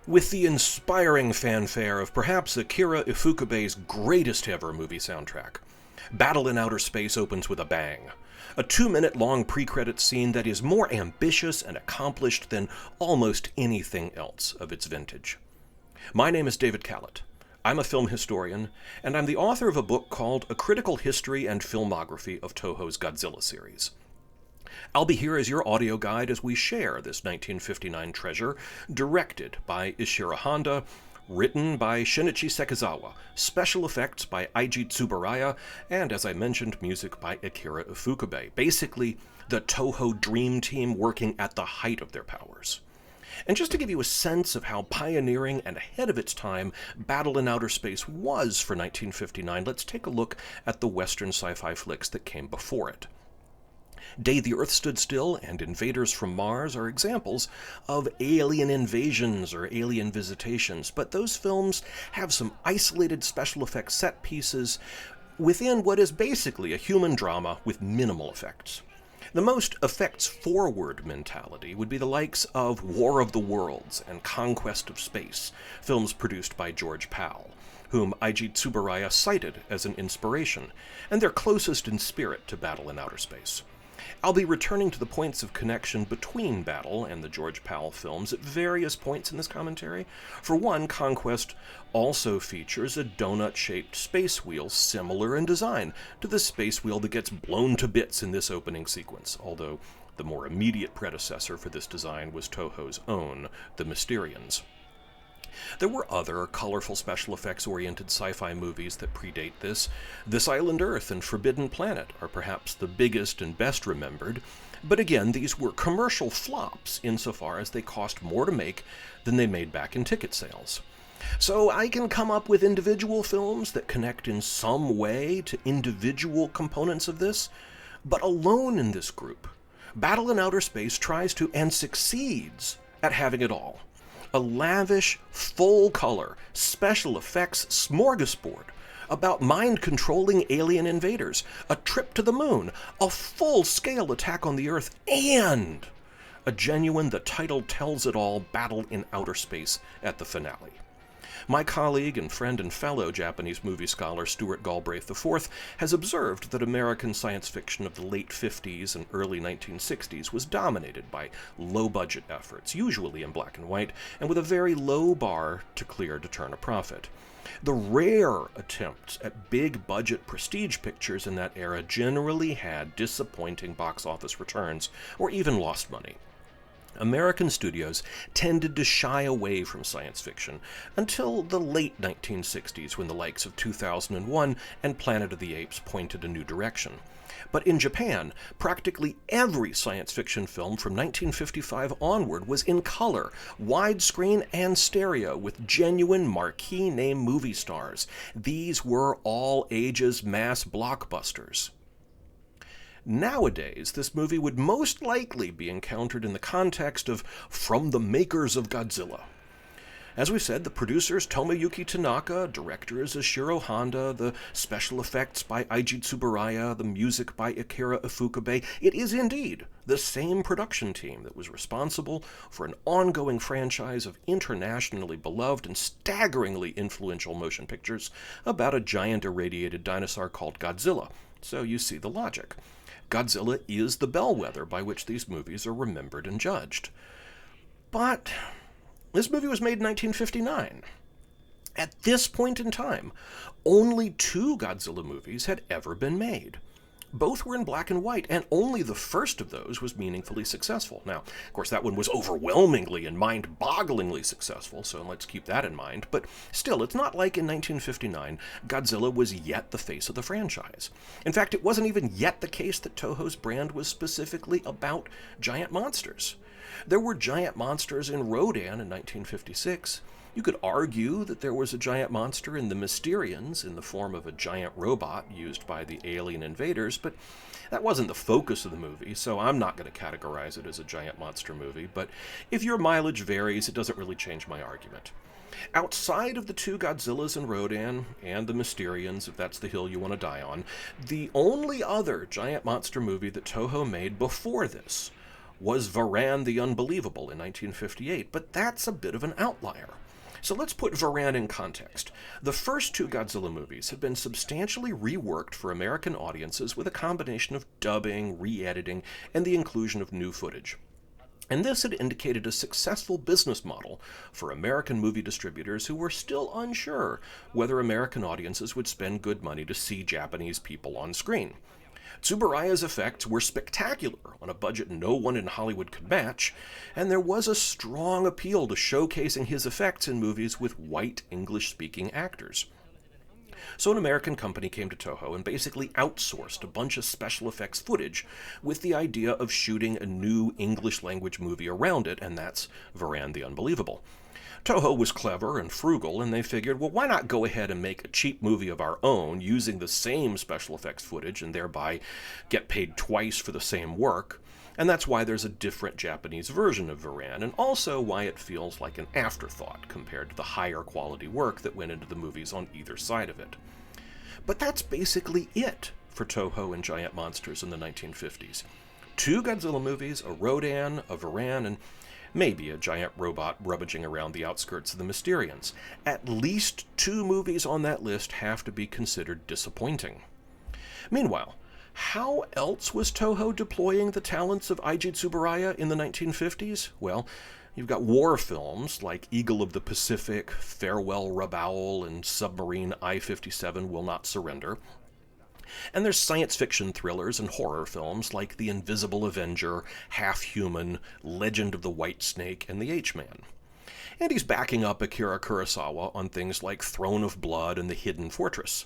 With the inspiring fanfare of perhaps Akira Ifukabe's greatest ever movie soundtrack, Battle in Outer Space opens with a bang. A 2-minute long pre-credits scene that is more ambitious and accomplished than almost anything else of its vintage. My name is David Kalat. I'm a film historian, and I'm the author of a book called A Critical History and Filmography of Toho's Godzilla series. I'll be here as your audio guide as we share this 1959 treasure, directed by Ishiro Honda, written by Shinichi Sekizawa, special effects by Eiji Tsuburaya, and as I mentioned, music by Akira Ifukabe. Basically, the Toho dream team working at the height of their powers. And just to give you a sense of how pioneering and ahead of its time Battle in Outer Space was for 1959, let's take a look at the Western sci-fi flicks that came before it. Day the Earth Stood Still and Invaders from Mars are examples of alien invasions or alien visitations, but those films have some isolated special effects set pieces within what is basically a human drama with minimal effects. The most effects-forward mentality would be the likes of War of the Worlds and Conquest of Space, films produced by George Pal, whom Eiji Tsuburaya cited as an inspiration, and they're closest in spirit to Battle in Outer Space. I'll be returning to the points of connection between Battle and the George Pal films at various points in this commentary. For one, Conquest also features a donut-shaped space wheel similar in design to the space wheel that gets blown to bits in this opening sequence, although the more immediate predecessor for this design was Toho's own, the Mysterians. There were other colorful special effects-oriented sci-fi movies that predate this. This Island Earth and Forbidden Planet are perhaps the biggest and best remembered, but again, these were commercial flops insofar as they cost more to make than they made back in ticket sales. So I can come up with individual films that connect in some way to individual components of this, but alone in this group, Battle in Outer Space tries to and succeeds at having it all. A lavish, full-color, special effects smorgasbord about mind-controlling alien invaders, a trip to the moon, a full-scale attack on the Earth, and a genuine, the title tells it all, Battle in Outer Space at the finale. My colleague and friend and fellow Japanese movie scholar Stuart Galbraith IV has observed that American science fiction of the late 50s and early 1960s was dominated by low-budget efforts, usually in black and white, and with a very low bar to clear to turn a profit. The rare attempts at big-budget prestige pictures in that era generally had disappointing box office returns, or even lost money. American studios tended to shy away from science fiction until the late 1960s when the likes of 2001 and Planet of the Apes pointed a new direction. But in Japan, practically every science fiction film from 1955 onward was in color, widescreen, and stereo with genuine marquee-name movie stars. These were all ages mass blockbusters. Nowadays, this movie would most likely be encountered in the context of From the Makers of Godzilla. As we've said, the producers Tomoyuki Tanaka, directors Ishiro Honda, the special effects by Eiji Tsuburaya, the music by Akira Ifukabe. It is indeed the same production team that was responsible for an ongoing franchise of internationally beloved and staggeringly influential motion pictures about a giant irradiated dinosaur called Godzilla. So you see the logic. Godzilla is the bellwether by which these movies are remembered and judged. But this movie was made in 1959. At this point in time, only 2 Godzilla movies had ever been made. Both were in black and white, and only the first of those was meaningfully successful. Now, of course, that one was overwhelmingly and mind-bogglingly successful, so let's keep that in mind. But still, it's not like in 1959, Godzilla was yet the face of the franchise. In fact, it wasn't even yet the case that Toho's brand was specifically about giant monsters. There were giant monsters in Rodan in 1956. You could argue that there was a giant monster in the Mysterians in the form of a giant robot used by the alien invaders, but that wasn't the focus of the movie, so I'm not going to categorize it as a giant monster movie, but if your mileage varies, it doesn't really change my argument. Outside of the 2 Godzillas in Rodan and the Mysterians, if that's the hill you want to die on, the only other giant monster movie that Toho made before this was Varan the Unbelievable in 1958, but that's a bit of an outlier. So let's put Varan in context. The first two Godzilla movies had been substantially reworked for American audiences with a combination of dubbing, re-editing, and the inclusion of new footage. And this had indicated a successful business model for American movie distributors who were still unsure whether American audiences would spend good money to see Japanese people on screen. Tsuburaya's effects were spectacular on a budget no one in Hollywood could match, and there was a strong appeal to showcasing his effects in movies with white English-speaking actors. So an American company came to Toho and basically outsourced a bunch of special effects footage with the idea of shooting a new English-language movie around it, and that's Varan the Unbelievable. Toho was clever and frugal, and they figured, well, why not go ahead and make a cheap movie of our own using the same special effects footage and thereby get paid twice for the same work? And that's why there's a different Japanese version of Varan, and also why it feels like an afterthought compared to the higher quality work that went into the movies on either side of it. But that's basically it for Toho and Giant Monsters in the 1950s. Two Godzilla movies, a Rodan, a Varan, and maybe a giant robot rummaging around the outskirts of the Mysterians. At least two movies on that list have to be considered disappointing. Meanwhile, how else was Toho deploying the talents of Eiji Tsuburaya in the 1950s? Well, you've got war films like Eagle of the Pacific, Farewell Rabaul, and Submarine I-57 Will Not Surrender. And there's science fiction thrillers and horror films like The Invisible Avenger, Half Human, Legend of the White Snake, and The H-Man. And he's backing up Akira Kurosawa on things like Throne of Blood and The Hidden Fortress.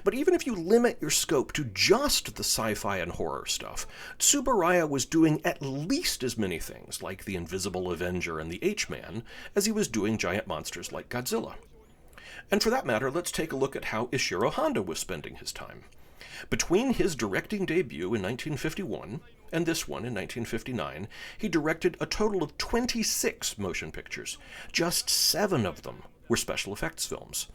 But even if you limit your scope to just the sci-fi and horror stuff, Tsuburaya was doing at least as many things like The Invisible Avenger and The H-Man as he was doing giant monsters like Godzilla. And for that matter, let's take a look at how Ishiro Honda was spending his time. Between his directing debut in 1951 and this one in 1959, he directed a total of 26 motion pictures. Just 7 of them were special effects films.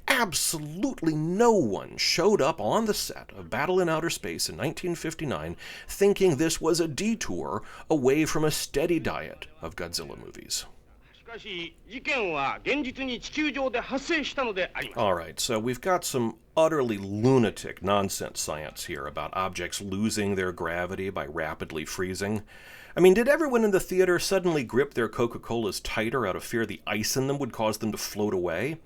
Absolutely no one showed up on the set of Battle in Outer Space in 1959 thinking this was a detour away from a steady diet of Godzilla movies. Alright, so we've got some utterly lunatic nonsense science here about objects losing their gravity by rapidly freezing. I mean, did everyone in the theater suddenly grip their Coca-Colas tighter out of fear the ice in them would cause them to float away?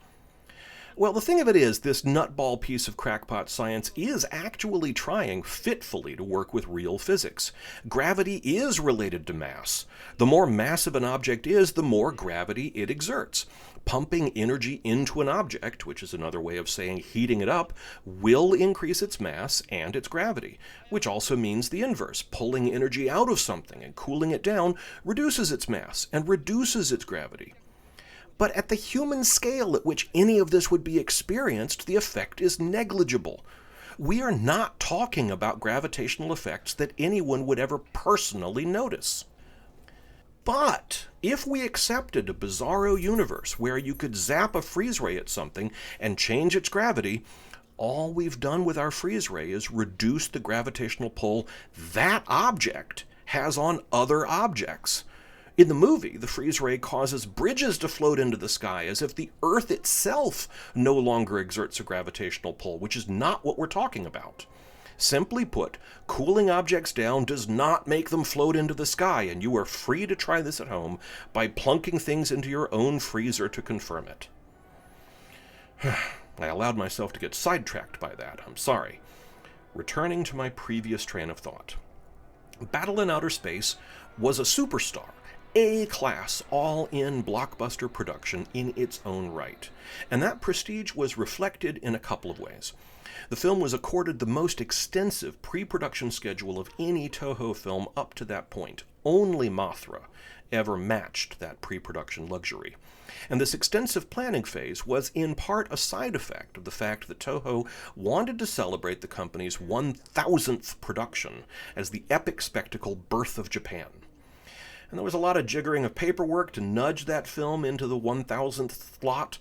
Well, the thing of it is, this nutball piece of crackpot science is actually trying fitfully to work with real physics. Gravity is related to mass. The more massive an object is, the more gravity it exerts. Pumping energy into an object, which is another way of saying heating it up, will increase its mass and its gravity, which also means the inverse. Pulling energy out of something and cooling it down reduces its mass and reduces its gravity. But at the human scale at which any of this would be experienced, the effect is negligible. We are not talking about gravitational effects that anyone would ever personally notice. But if we accepted a bizarro universe where you could zap a freeze ray at something and change its gravity, all we've done with our freeze ray is reduce the gravitational pull that object has on other objects. In the movie, the freeze ray causes bridges to float into the sky as if the Earth itself no longer exerts a gravitational pull, which is not what we're talking about. Simply put, cooling objects down does not make them float into the sky, and you are free to try this at home by plunking things into your own freezer to confirm it. I allowed myself to get sidetracked by that, I'm sorry. Returning to my previous train of thought. Battle in Outer Space was a superstar, A-class, all-in blockbuster production in its own right. And that prestige was reflected in a couple of ways. The film was accorded the most extensive pre-production schedule of any Toho film up to that point. Only Mothra ever matched that pre-production luxury. And this extensive planning phase was in part a side effect of the fact that Toho wanted to celebrate the company's 1,000th production as the epic spectacle Birth of Japan. And there was a lot of jiggering of paperwork to nudge that film into the 1,000th slot.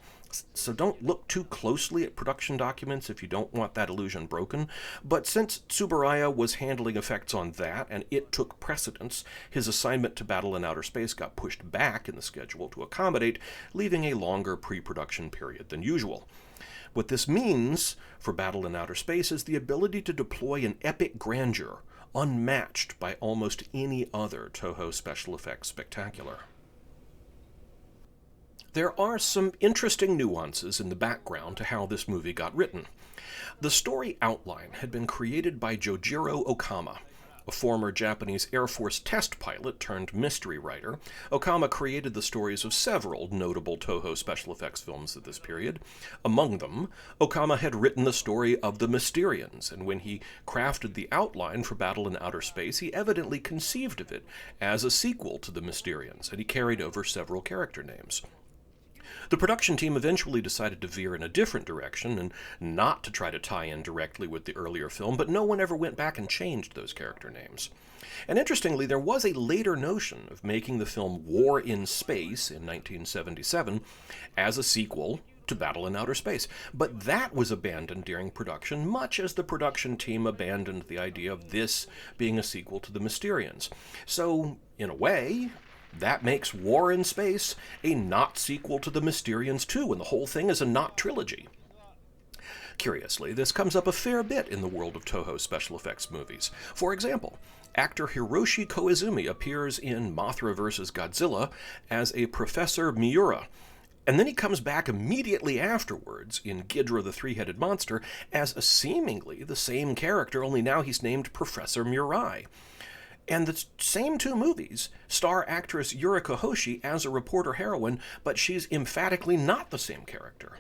So don't look too closely at production documents if you don't want that illusion broken. But since Tsuburaya was handling effects on that, and it took precedence, his assignment to Battle in Outer Space got pushed back in the schedule to accommodate, leaving a longer pre-production period than usual. What this means for Battle in Outer Space is the ability to deploy an epic grandeur unmatched by almost any other Toho special effects spectacular. There are some interesting nuances in the background to how this movie got written. The story outline had been created by Jojiro Okama, a former Japanese Air Force test pilot turned mystery writer. Okama created the stories of several notable Toho special effects films of this period. Among them, Okama had written the story of the Mysterians, and when he crafted the outline for Battle in Outer Space, he evidently conceived of it as a sequel to the Mysterians, and he carried over several character names. The production team eventually decided to veer in a different direction and not to try to tie in directly with the earlier film, but no one ever went back and changed those character names. And interestingly, there was a later notion of making the film War in Space in 1977 as a sequel to Battle in Outer Space, but that was abandoned during production, much as the production team abandoned the idea of this being a sequel to the Mysterians. So, in a way, that makes War in Space a not sequel to the Mysterians too, and the whole thing is a not trilogy. Curiously, this comes up a fair bit in the world of Toho special effects movies. For example, actor Hiroshi Koizumi appears in Mothra vs. Godzilla as a Professor Miura, and then he comes back immediately afterwards in Ghidorah the Three-Headed Monster as a seemingly the same character, only now he's named Professor Murai. And the same two movies star actress Yuriko Hoshi as a reporter heroine, but she's emphatically not the same character.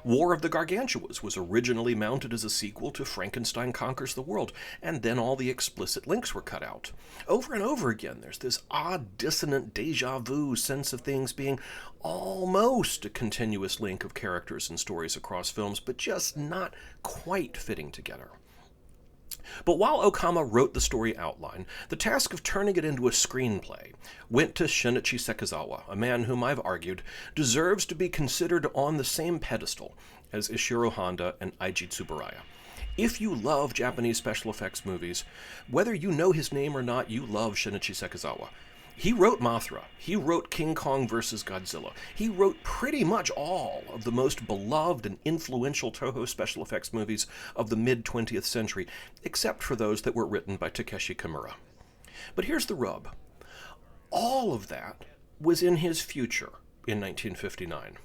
War of the Gargantuas was originally mounted as a sequel to Frankenstein Conquers the World, and then all the explicit links were cut out. Over and over again, there's this odd, dissonant déjà vu sense of things being almost a continuous link of characters and stories across films, but just not quite fitting together. But while Okama wrote the story outline, the task of turning it into a screenplay went to Shinichi Sekizawa, a man whom I've argued deserves to be considered on the same pedestal as Ishiro Honda and Eiji Tsuburaya. If you love Japanese special effects movies, whether you know his name or not, you love Shinichi Sekizawa. He wrote Mothra. He wrote King Kong vs. Godzilla. He wrote pretty much all of the most beloved and influential Toho special effects movies of the mid-20th century, except for those that were written by Takeshi Kimura. But here's the rub. All of that was in his future in 1959.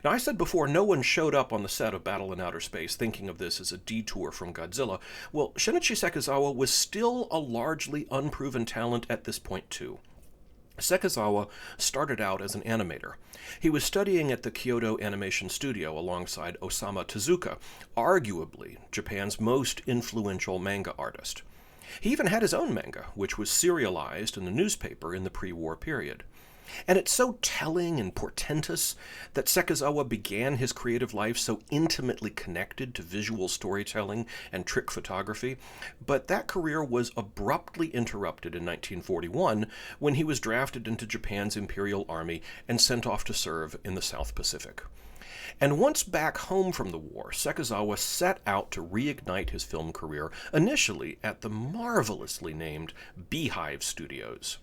Now, I said before, no one showed up on the set of Battle in Outer Space thinking of this as a detour from Godzilla. Well, Shinichi Sekizawa was still a largely unproven talent at this point, too. Sekizawa started out as an animator. He was studying at the Kyoto Animation Studio alongside Osamu Tezuka, arguably Japan's most influential manga artist. He even had his own manga, which was serialized in the newspaper in the pre-war period. And it's so telling and portentous that Sekizawa began his creative life so intimately connected to visual storytelling and trick photography, but that career was abruptly interrupted in 1941 when he was drafted into Japan's Imperial Army and sent off to serve in the South Pacific. And once back home from the war, Sekizawa set out to reignite his film career, initially at the marvelously named Beehive Studios.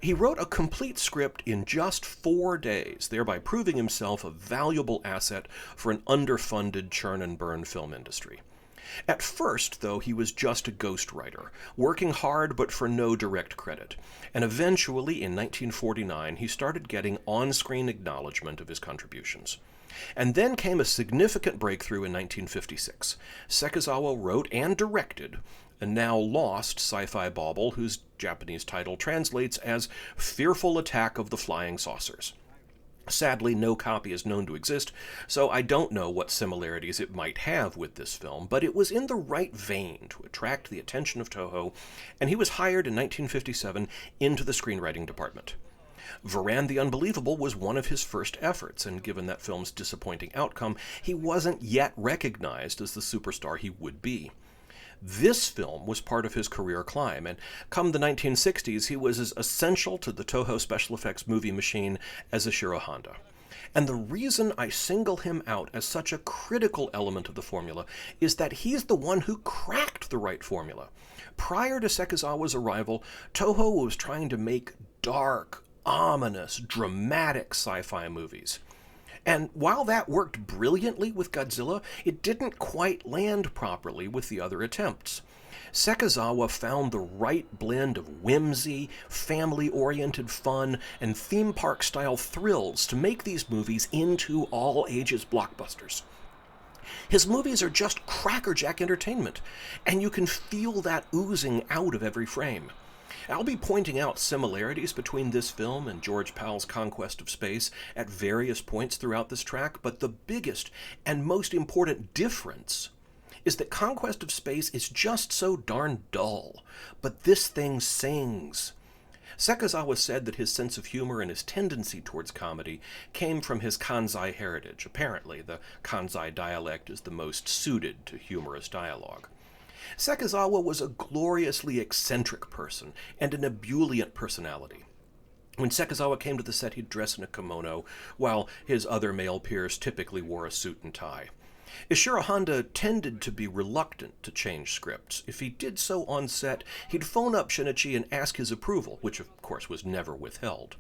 He wrote a complete script in just 4 days, thereby proving himself a valuable asset for an underfunded churn-and-burn film industry. At first, though, he was just a ghostwriter, working hard but for no direct credit, and eventually, in 1949, he started getting on-screen acknowledgement of his contributions. And then came a significant breakthrough in 1956. Sekizawa wrote and directed a now lost sci-fi bauble whose Japanese title translates as Fearful Attack of the Flying Saucers. Sadly, no copy is known to exist, so I don't know what similarities it might have with this film, but it was in the right vein to attract the attention of Toho, and he was hired in 1957 into the screenwriting department. Varan the Unbelievable was one of his first efforts, and given that film's disappointing outcome, he wasn't yet recognized as the superstar he would be. This film was part of his career climb, and come the 1960s, he was as essential to the Toho special effects movie machine as Ishiro Honda. And the reason I single him out as such a critical element of the formula is that he's the one who cracked the right formula. Prior to Sekizawa's arrival, Toho was trying to make dark, ominous, dramatic sci-fi movies. And while that worked brilliantly with Godzilla, it didn't quite land properly with the other attempts. Sekizawa found the right blend of whimsy, family-oriented fun, and theme park-style thrills to make these movies into all-ages blockbusters. His movies are just crackerjack entertainment, and you can feel that oozing out of every frame. I'll be pointing out similarities between this film and George Pal's Conquest of Space at various points throughout this track, but the biggest and most important difference is that Conquest of Space is just so darn dull, but this thing sings. Sekizawa said that his sense of humor and his tendency towards comedy came from his Kansai heritage. Apparently, the Kansai dialect is the most suited to humorous dialogue. Sekizawa was a gloriously eccentric person and an ebullient personality. When Sekizawa came to the set, he'd dress in a kimono, while his other male peers typically wore a suit and tie. Ishiro Honda tended to be reluctant to change scripts. If he did so on set, he'd phone up Shinichi and ask his approval, which of course was never withheld.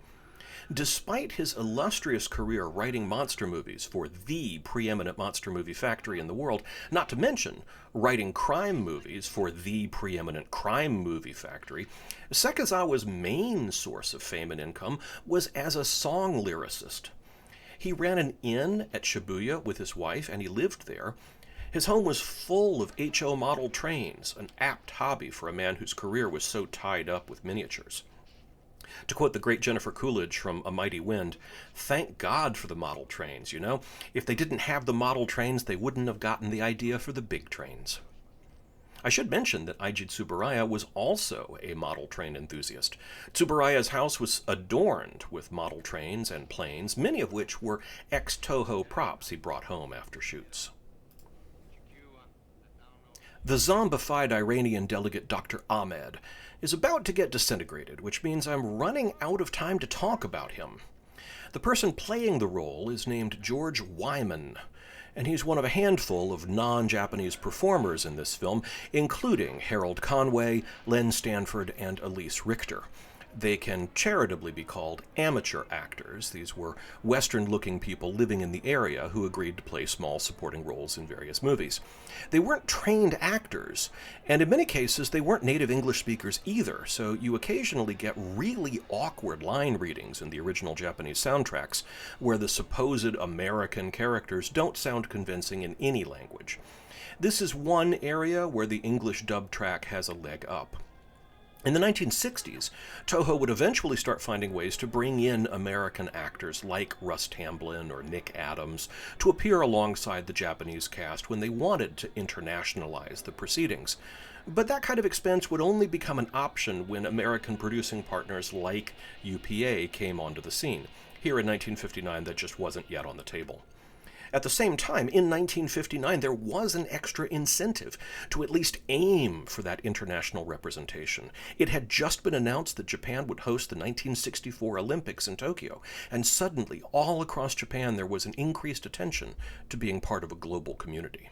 Despite his illustrious career writing monster movies for the preeminent monster movie factory in the world, not to mention writing crime movies for the preeminent crime movie factory, Sekizawa's main source of fame and income was as a song lyricist. He ran an inn at Shibuya with his wife, and he lived there. His home was full of HO model trains, an apt hobby for a man whose career was so tied up with miniatures. To quote the great Jennifer Coolidge from A Mighty Wind, "Thank God for the model trains, you know? If they didn't have the model trains, they wouldn't have gotten the idea for the big trains." I should mention that Eiji Tsuburaya was also a model train enthusiast. Tsuburaya's house was adorned with model trains and planes, many of which were ex-Toho props he brought home after shoots. The zombified Iranian delegate Dr. Ahmed is about to get disintegrated, which means I'm running out of time to talk about him. The person playing the role is named George Wyman, and he's one of a handful of non-Japanese performers in this film, including Harold Conway, Len Stanford, and Elise Richter. They can charitably be called amateur actors. These were Western-looking people living in the area who agreed to play small supporting roles in various movies. They weren't trained actors, and in many cases they weren't native English speakers either, so you occasionally get really awkward line readings in the original Japanese soundtracks, where the supposed American characters don't sound convincing in any language. This is one area where the English dub track has a leg up. In the 1960s, Toho would eventually start finding ways to bring in American actors like Russ Tamblyn or Nick Adams to appear alongside the Japanese cast when they wanted to internationalize the proceedings. But that kind of expense would only become an option when American producing partners like UPA came onto the scene. Here in 1959, that just wasn't yet on the table. At the same time, in 1959, there was an extra incentive to at least aim for that international representation. It had just been announced that Japan would host the 1964 Olympics in Tokyo, and suddenly, all across Japan, there was an increased attention to being part of a global community.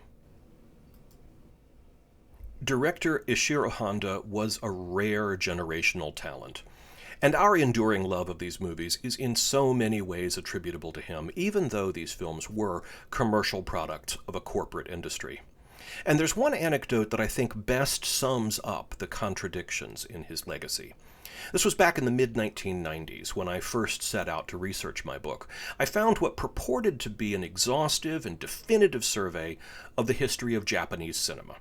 Director Ishiro Honda was a rare generational talent. And our enduring love of these movies is in so many ways attributable to him, even though these films were commercial products of a corporate industry. And there's one anecdote that I think best sums up the contradictions in his legacy. This was back in the mid-1990s when I first set out to research my book. I found what purported to be an exhaustive and definitive survey of the history of Japanese cinema.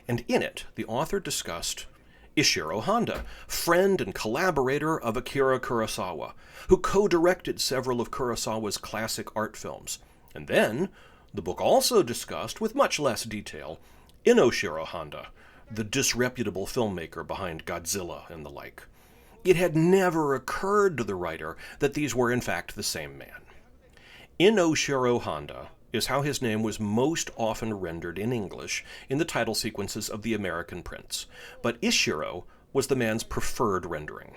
And in it, the author discussed Ishiro Honda, friend and collaborator of Akira Kurosawa, who co-directed several of Kurosawa's classic art films. And then, the book also discussed, with much less detail, Inoshiro Honda, the disreputable filmmaker behind Godzilla and the like. It had never occurred to the writer that these were in fact the same man. Inoshiro Honda is how his name was most often rendered in English in the title sequences of the American prints, but Ishiro was the man's preferred rendering.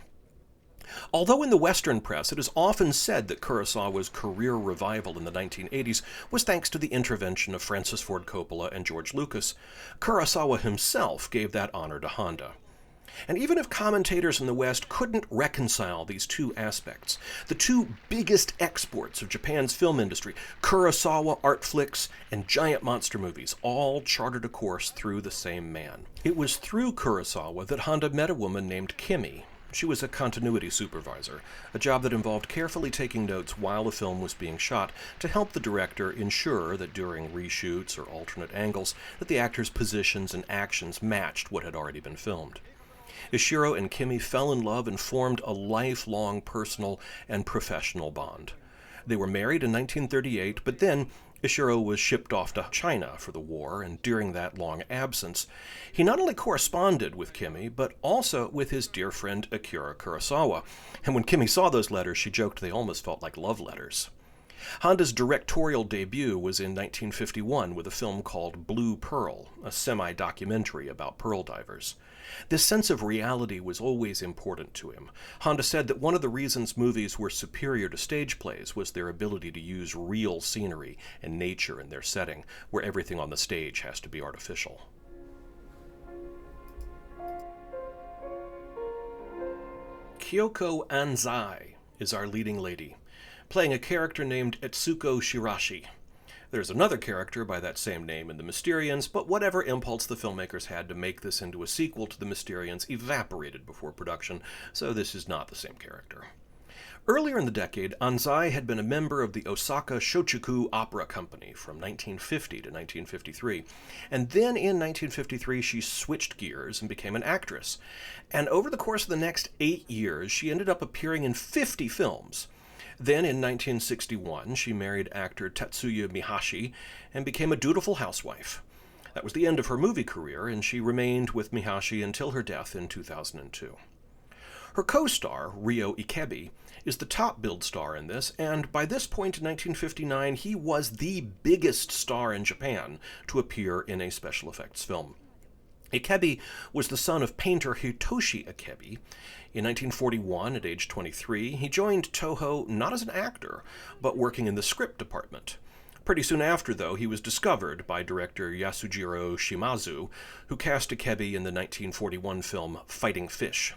Although in the Western press it is often said that Kurosawa's career revival in the 1980s was thanks to the intervention of Francis Ford Coppola and George Lucas, Kurosawa himself gave that honor to Honda. And even if commentators in the West couldn't reconcile these two aspects, the two biggest exports of Japan's film industry, Kurosawa art flicks and giant monster movies, all charted a course through the same man. It was through Kurosawa that Honda met a woman named Kimi. She was a continuity supervisor, a job that involved carefully taking notes while the film was being shot to help the director ensure that during reshoots or alternate angles that the actors' positions and actions matched what had already been filmed. Ishiro and Kimi fell in love and formed a lifelong personal and professional bond. They were married in 1938, but then Ishiro was shipped off to China for the war, and during that long absence, he not only corresponded with Kimi, but also with his dear friend Akira Kurosawa. And when Kimi saw those letters, she joked they almost felt like love letters. Honda's directorial debut was in 1951 with a film called Blue Pearl, a semi-documentary about pearl divers. This sense of reality was always important to him. Honda said that one of the reasons movies were superior to stage plays was their ability to use real scenery and nature in their setting, where everything on the stage has to be artificial. Kyoko Anzai is our leading lady, playing a character named Etsuko Shirashi. There's another character by that same name in The Mysterians, but whatever impulse the filmmakers had to make this into a sequel to The Mysterians evaporated before production, so this is not the same character. Earlier in the decade, Anzai had been a member of the Osaka Shochiku Opera Company from 1950 to 1953, and then in 1953 she switched gears and became an actress. And over the course of the next 8 years, she ended up appearing in 50 films. Then, in 1961, she married actor Tatsuya Mihashi and became a dutiful housewife. That was the end of her movie career, and she remained with Mihashi until her death in 2002. Her co-star, Ryo Ikebi, is the top-billed star in this, and by this point in 1959, he was the biggest star in Japan to appear in a special effects film. Ikebi was the son of painter Hitoshi Ikebi. In 1941, at age 23, he joined Toho not as an actor, but working in the script department. Pretty soon after, though, he was discovered by director Yasujiro Shimazu, who cast Ikebi in the 1941 film Fighting Fish.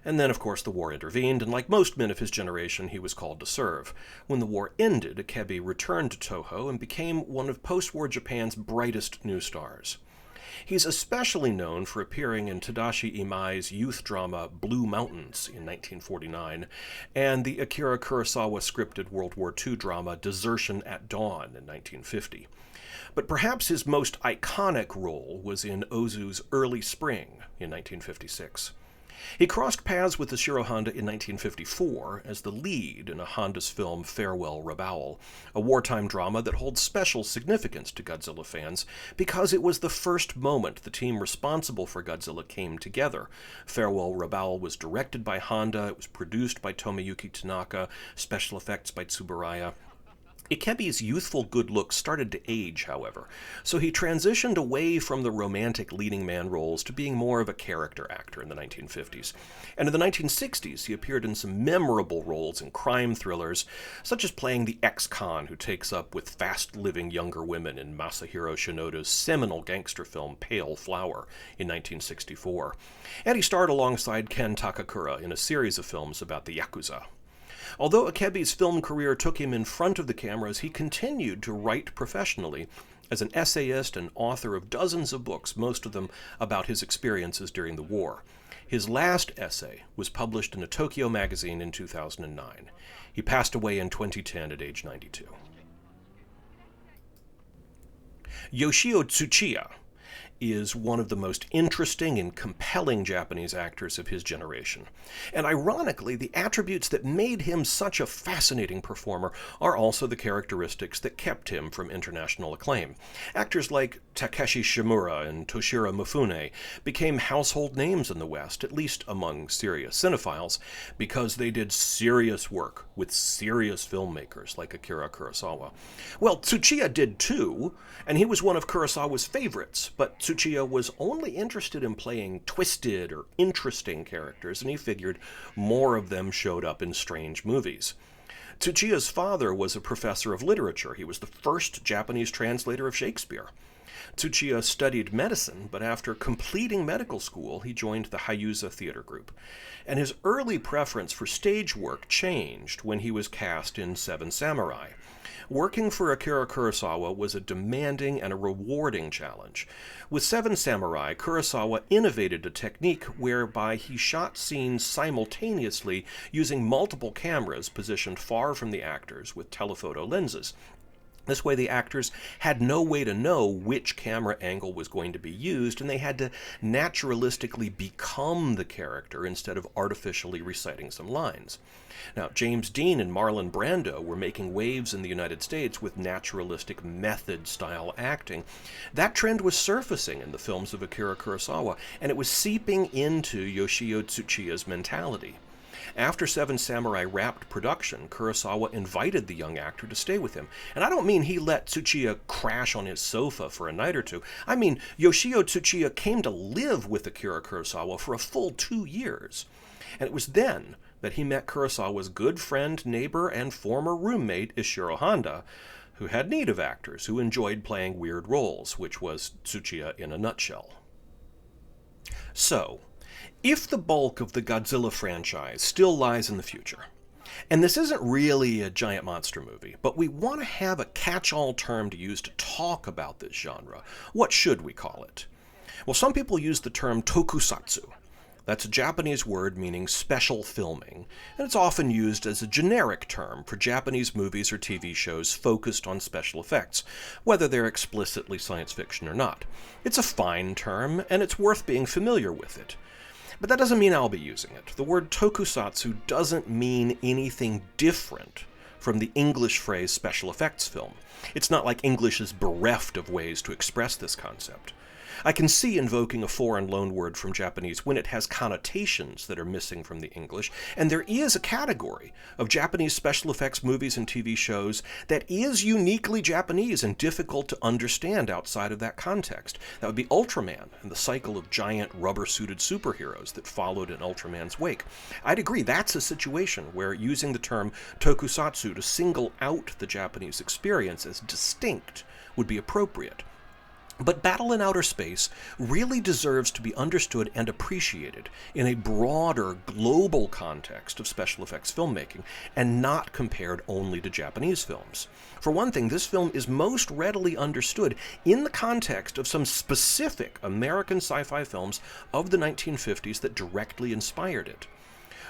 And then, of course, the war intervened, and like most men of his generation, he was called to serve. When the war ended, Ikebi returned to Toho and became one of post-war Japan's brightest new stars. He's especially known for appearing in Tadashi Imai's youth drama Blue Mountains in 1949 and the Akira Kurosawa scripted World War II drama Desertion at Dawn in 1950. But perhaps his most iconic role was in Ozu's Early Spring in 1956. He crossed paths with Ishiro Honda in 1954 as the lead in a Honda's film Farewell Rabaul, a wartime drama that holds special significance to Godzilla fans because it was the first moment the team responsible for Godzilla came together. Farewell Rabaul was directed by Honda, it was produced by Tomoyuki Tanaka, special effects by Tsuburaya. Ikebi's youthful good looks started to age, however, so he transitioned away from the romantic leading man roles to being more of a character actor in the 1950s. And in the 1960s, he appeared in some memorable roles in crime thrillers, such as playing the ex-con who takes up with fast-living younger women in Masahiro Shinoda's seminal gangster film Pale Flower in 1964. And he starred alongside Ken Takakura in a series of films about the Yakuza. Although Ikebi's film career took him in front of the cameras, he continued to write professionally as an essayist and author of dozens of books, most of them about his experiences during the war. His last essay was published in a Tokyo magazine in 2009. He passed away in 2010 at age 92. Yoshio Tsuchiya is one of the most interesting and compelling Japanese actors of his generation. And ironically, the attributes that made him such a fascinating performer are also the characteristics that kept him from international acclaim. Actors like Takeshi Shimura and Toshiro Mifune became household names in the West, at least among serious cinephiles, because they did serious work with serious filmmakers like Akira Kurosawa. Well, Tsuchiya did too, and he was one of Kurosawa's favorites, but Tsuchiya was only interested in playing twisted or interesting characters, and he figured more of them showed up in strange movies. Tsuchiya's father was a professor of literature. He was the first Japanese translator of Shakespeare. Tsuchiya studied medicine, but after completing medical school, he joined the Hayuza theater group. And his early preference for stage work changed when he was cast in Seven Samurai. Working for Akira Kurosawa was a demanding and a rewarding challenge. With Seven Samurai, Kurosawa innovated a technique whereby he shot scenes simultaneously using multiple cameras positioned far from the actors with telephoto lenses. This way the actors had no way to know which camera angle was going to be used, and they had to naturalistically become the character instead of artificially reciting some lines. Now, James Dean and Marlon Brando were making waves in the United States with naturalistic method-style acting. That trend was surfacing in the films of Akira Kurosawa, and it was seeping into Yoshio Tsuchiya's mentality. After Seven Samurai wrapped production, Kurosawa invited the young actor to stay with him. And I don't mean he let Tsuchiya crash on his sofa for a night or two. I mean Yoshio Tsuchiya came to live with Akira Kurosawa for a full 2 years. And it was then that he met Kurosawa's good friend, neighbor, and former roommate, Ishiro Honda, who had need of actors who enjoyed playing weird roles, which was Tsuchiya in a nutshell. So, if the bulk of the Godzilla franchise still lies in the future, and this isn't really a giant monster movie, but we want to have a catch-all term to use to talk about this genre, what should we call it? Well, some people use the term tokusatsu. That's a Japanese word meaning special filming, and it's often used as a generic term for Japanese movies or TV shows focused on special effects, whether they're explicitly science fiction or not. It's a fine term, and it's worth being familiar with it. But that doesn't mean I'll be using it. The word tokusatsu doesn't mean anything different from the English phrase special effects film. It's not like English is bereft of ways to express this concept. I can see invoking a foreign loanword from Japanese when it has connotations that are missing from the English, and there is a category of Japanese special effects movies and TV shows that is uniquely Japanese and difficult to understand outside of that context. That would be Ultraman and the cycle of giant rubber-suited superheroes that followed in Ultraman's wake. I'd agree that's a situation where using the term tokusatsu to single out the Japanese experience as distinct would be appropriate. But Battle in Outer Space really deserves to be understood and appreciated in a broader, global context of special effects filmmaking, and not compared only to Japanese films. For one thing, this film is most readily understood in the context of some specific American sci-fi films of the 1950s that directly inspired it.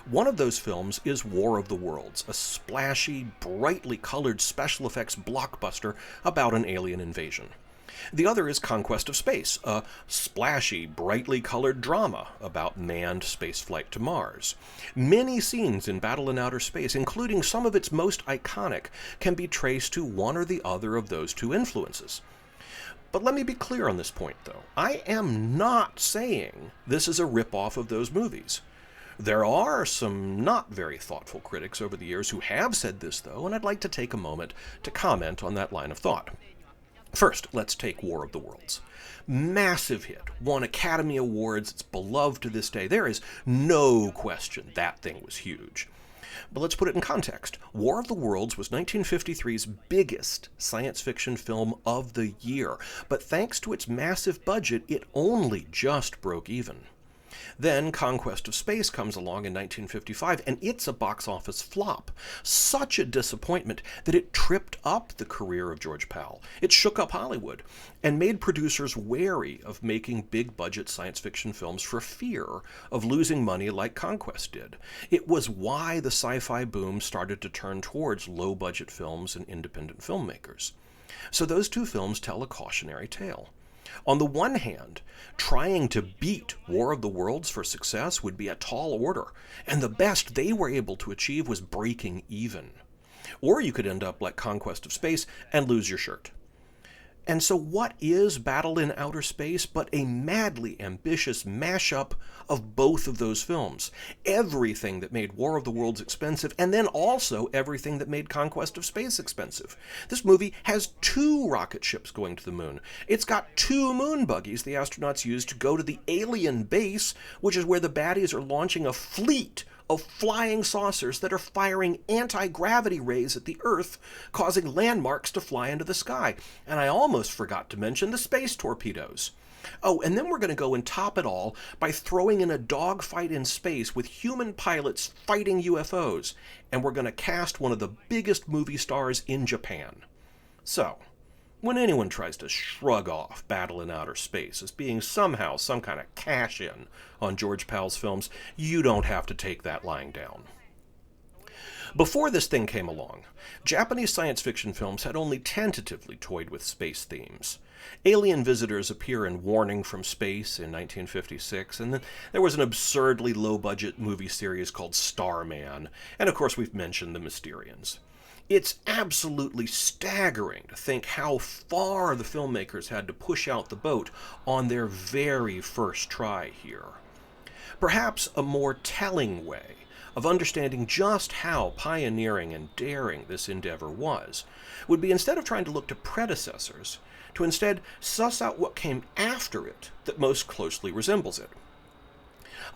One of those films is War of the Worlds, a splashy, brightly colored special effects blockbuster about an alien invasion. The other is Conquest of Space, a splashy, brightly colored drama about manned spaceflight to Mars. Many scenes in Battle in Outer Space, including some of its most iconic, can be traced to one or the other of those two influences. But let me be clear on this point, though. I am not saying this is a ripoff of those movies. There are some not very thoughtful critics over the years who have said this, though, and I'd like to take a moment to comment on that line of thought. First, let's take War of the Worlds. Massive hit, won Academy Awards, it's beloved to this day. There is no question that thing was huge. But let's put it in context. War of the Worlds was 1953's biggest science fiction film of the year, but thanks to its massive budget, it only just broke even. Then Conquest of Space comes along in 1955, and it's a box office flop. Such a disappointment that it tripped up the career of George Powell. It shook up Hollywood and made producers wary of making big-budget science fiction films for fear of losing money like Conquest did. It was why the sci-fi boom started to turn towards low-budget films and independent filmmakers. So those two films tell a cautionary tale. On the one hand, trying to beat War of the Worlds for success would be a tall order, and the best they were able to achieve was breaking even. Or you could end up like Conquest of Space and lose your shirt. And so what is Battle in Outer Space but a madly ambitious mashup of both of those films? Everything that made War of the Worlds expensive, and then also everything that made Conquest of Space expensive. This movie has 2 rocket ships going to the moon. It's got 2 moon buggies the astronauts used to go to the alien base, which is where the baddies are launching a fleet of flying saucers that are firing anti-gravity rays at the Earth, causing landmarks to fly into the sky. And I almost forgot to mention the space torpedoes. Oh, and then we're going to go and top it all by throwing in a dogfight in space with human pilots fighting UFOs. And we're going to cast one of the biggest movie stars in Japan. So, when anyone tries to shrug off Battle in Outer Space as being somehow some kind of cash-in on George Pal's films, you don't have to take that lying down. Before this thing came along, Japanese science fiction films had only tentatively toyed with space themes. Alien visitors appear in Warning from Space in 1956, and then there was an absurdly low-budget movie series called Starman, and of course we've mentioned the Mysterians. It's absolutely staggering to think how far the filmmakers had to push out the boat on their very first try here. Perhaps a more telling way of understanding just how pioneering and daring this endeavor was would be, instead of trying to look to predecessors, to instead suss out what came after it that most closely resembles it.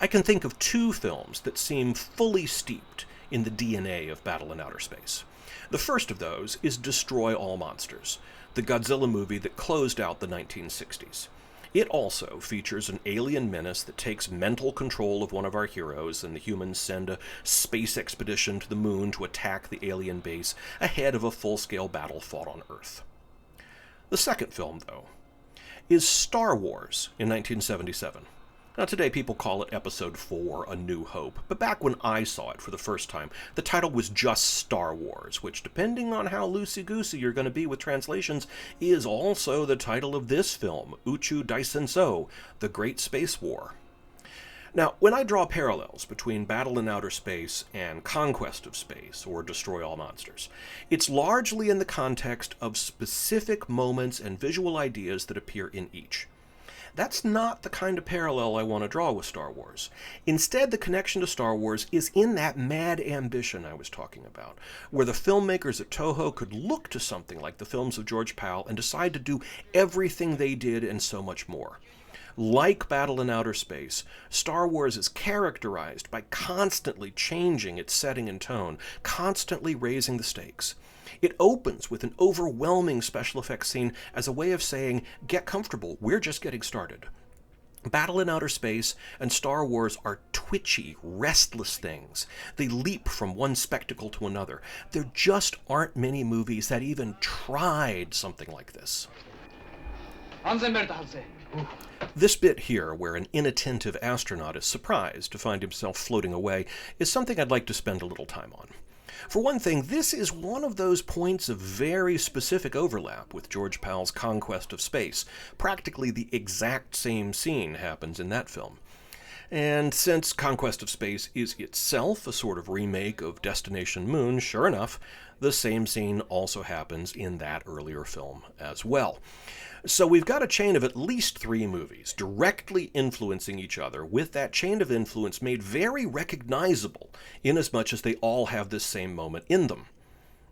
I can think of 2 films that seem fully steeped in the DNA of Battle in Outer Space. The first of those is Destroy All Monsters, the Godzilla movie that closed out the 1960s. It also features an alien menace that takes mental control of one of our heroes, and the humans send a space expedition to the moon to attack the alien base ahead of a full-scale battle fought on Earth. The second film, though, is Star Wars in 1977. Now, today people call it Episode 4, A New Hope, but back when I saw it for the first time, the title was just Star Wars, which, depending on how loosey-goosey you're going to be with translations, is also the title of this film, Uchu Daisenso, The Great Space War. Now, when I draw parallels between Battle in Outer Space and Conquest of Space, or Destroy All Monsters, it's largely in the context of specific moments and visual ideas that appear in each. That's not the kind of parallel I want to draw with Star Wars. Instead, the connection to Star Wars is in that mad ambition I was talking about, where the filmmakers at Toho could look to something like the films of George Pal and decide to do everything they did and so much more. Like Battle in Outer Space, Star Wars is characterized by constantly changing its setting and tone, constantly raising the stakes. It opens with an overwhelming special effects scene as a way of saying, get comfortable, we're just getting started. Battle in Outer Space and Star Wars are twitchy, restless things. They leap from one spectacle to another. There just aren't many movies that even tried something like this. This bit here, where an inattentive astronaut is surprised to find himself floating away, is something I'd like to spend a little time on. For one thing, this is one of those points of very specific overlap with George Pal's Conquest of Space. Practically the exact same scene happens in that film. And since Conquest of Space is itself a sort of remake of Destination Moon, sure enough, the same scene also happens in that earlier film as well. So we've got a chain of at least 3 movies directly influencing each other, with that chain of influence made very recognizable inasmuch as they all have this same moment in them.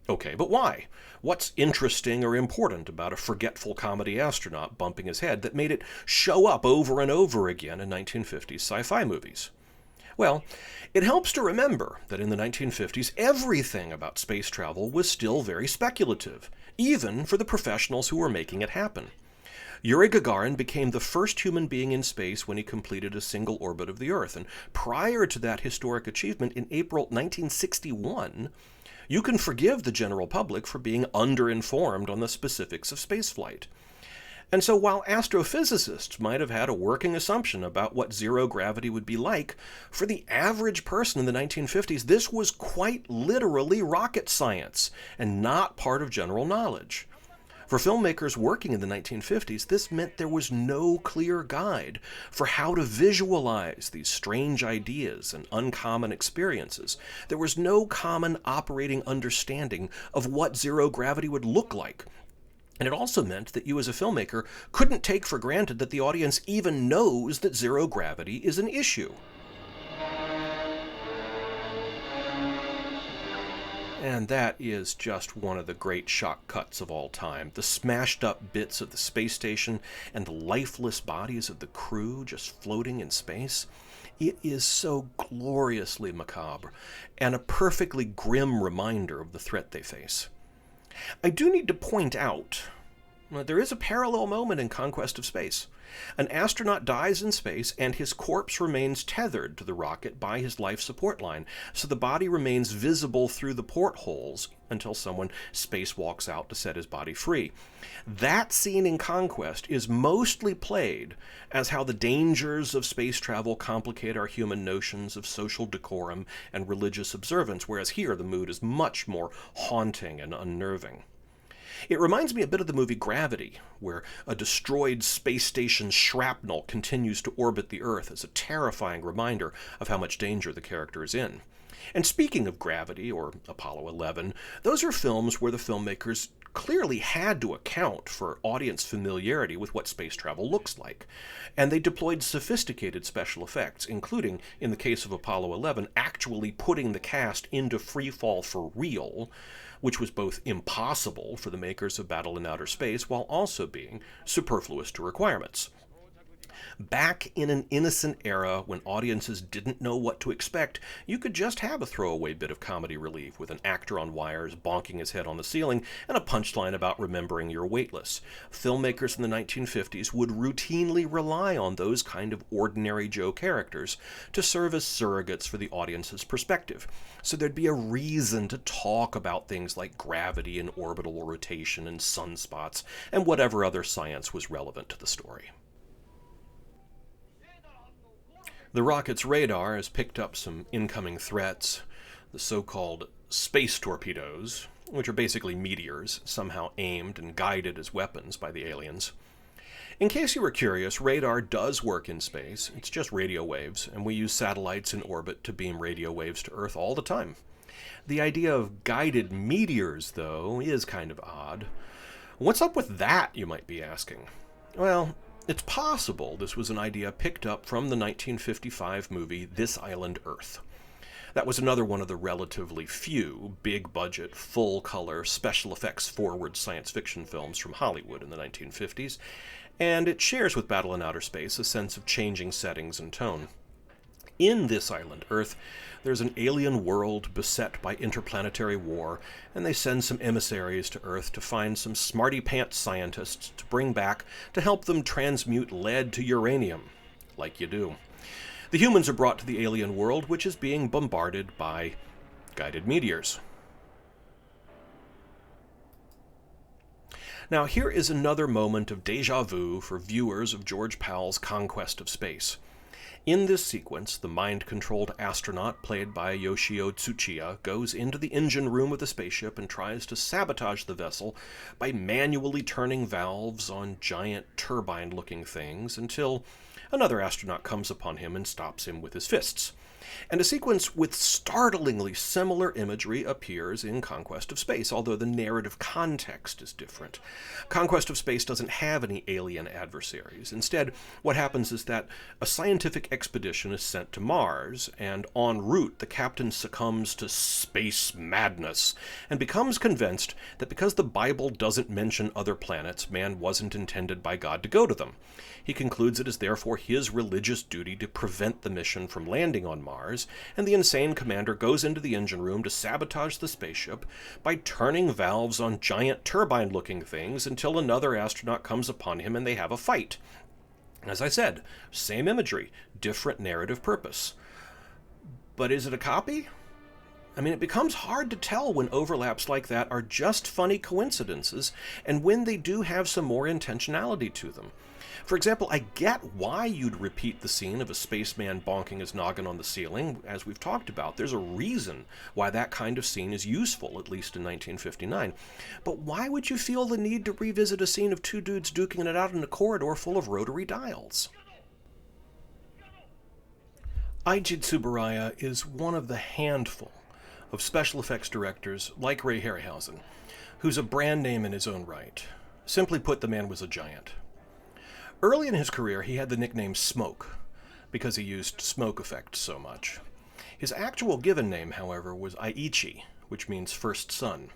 Okay, but why? What's interesting or important about a forgetful comedy astronaut bumping his head that made it show up over and over again in 1950s sci-fi movies? Well, it helps to remember that in the 1950s, everything about space travel was still very speculative, even for the professionals who were making it happen. Yuri Gagarin became the first human being in space when he completed a single orbit of the Earth, and prior to that historic achievement in April 1961, you can forgive the general public for being underinformed on the specifics of spaceflight. And so while astrophysicists might have had a working assumption about what zero gravity would be like, for the average person in the 1950s, this was quite literally rocket science and not part of general knowledge. For filmmakers working in the 1950s, this meant there was no clear guide for how to visualize these strange ideas and uncommon experiences. There was no common operating understanding of what zero gravity would look like. And it also meant that you as a filmmaker couldn't take for granted that the audience even knows that zero gravity is an issue. And that is just one of the great shock cuts of all time. The smashed up bits of the space station and the lifeless bodies of the crew just floating in space. It is so gloriously macabre and a perfectly grim reminder of the threat they face. I do need to point out there is a parallel moment in Conquest of Space. An astronaut dies in space, and his corpse remains tethered to the rocket by his life support line, so the body remains visible through the portholes until someone spacewalks out to set his body free. That scene in Conquest is mostly played as how the dangers of space travel complicate our human notions of social decorum and religious observance, whereas here the mood is much more haunting and unnerving. It reminds me a bit of the movie Gravity, where a destroyed space station's shrapnel continues to orbit the Earth as a terrifying reminder of how much danger the character is in. And speaking of Gravity, or Apollo 11, those are films where the filmmakers clearly had to account for audience familiarity with what space travel looks like. And they deployed sophisticated special effects, including, in the case of Apollo 11, actually putting the cast into free fall for real, which was both impossible for the makers of Battle in Outer Space while also being superfluous to requirements. Back in an innocent era when audiences didn't know what to expect, you could just have a throwaway bit of comedy relief with an actor on wires bonking his head on the ceiling and a punchline about remembering you're weightless. Filmmakers in the 1950s would routinely rely on those kind of ordinary Joe characters to serve as surrogates for the audience's perspective. So there'd be a reason to talk about things like gravity and orbital rotation and sunspots and whatever other science was relevant to the story. The rocket's radar has picked up some incoming threats, the so-called space torpedoes, which are basically meteors, somehow aimed and guided as weapons by the aliens. In case you were curious, radar does work in space. It's just radio waves, and we use satellites in orbit to beam radio waves to Earth all the time. The idea of guided meteors, though, is kind of odd. What's up with that, you might be asking? Well, it's possible this was an idea picked up from the 1955 movie This Island Earth. That was another one of the relatively few big-budget, full-color, special effects-forward science fiction films from Hollywood in the 1950s, and it shares with Battle in Outer Space a sense of changing settings and tone. In This Island Earth, there's an alien world beset by interplanetary war, and they send some emissaries to Earth to find some smarty-pants scientists to bring back to help them transmute lead to uranium, like you do. The humans are brought to the alien world, which is being bombarded by guided meteors. Now, here is another moment of déjà vu for viewers of George Powell's Conquest of Space. In this sequence, the mind-controlled astronaut, played by Yoshio Tsuchiya, goes into the engine room of the spaceship and tries to sabotage the vessel by manually turning valves on giant turbine-looking things until another astronaut comes upon him and stops him with his fists. And a sequence with startlingly similar imagery appears in Conquest of Space, although the narrative context is different. Conquest of Space doesn't have any alien adversaries. Instead, what happens is that a scientific expedition is sent to Mars, and en route the captain succumbs to space madness and becomes convinced that because the Bible doesn't mention other planets, man wasn't intended by God to go to them. He concludes it is therefore his religious duty to prevent the mission from landing on Mars, and the insane commander goes into the engine room to sabotage the spaceship by turning valves on giant turbine-looking things until another astronaut comes upon him and they have a fight. As I said, same imagery, different narrative purpose. But is it a copy? I mean, it becomes hard to tell when overlaps like that are just funny coincidences and when they do have some more intentionality to them. For example, I get why you'd repeat the scene of a spaceman bonking his noggin on the ceiling, as we've talked about. There's a reason why that kind of scene is useful, at least in 1959. But why would you feel the need to revisit a scene of two dudes duking it out in a corridor full of rotary dials? Eiji Tsuburaya is one of the handful of special effects directors, like Ray Harryhausen, who's a brand name in his own right. Simply put, the man was a giant. Early in his career, he had the nickname Smoke, because he used smoke effects so much. His actual given name, however, was Eiji, which means first son.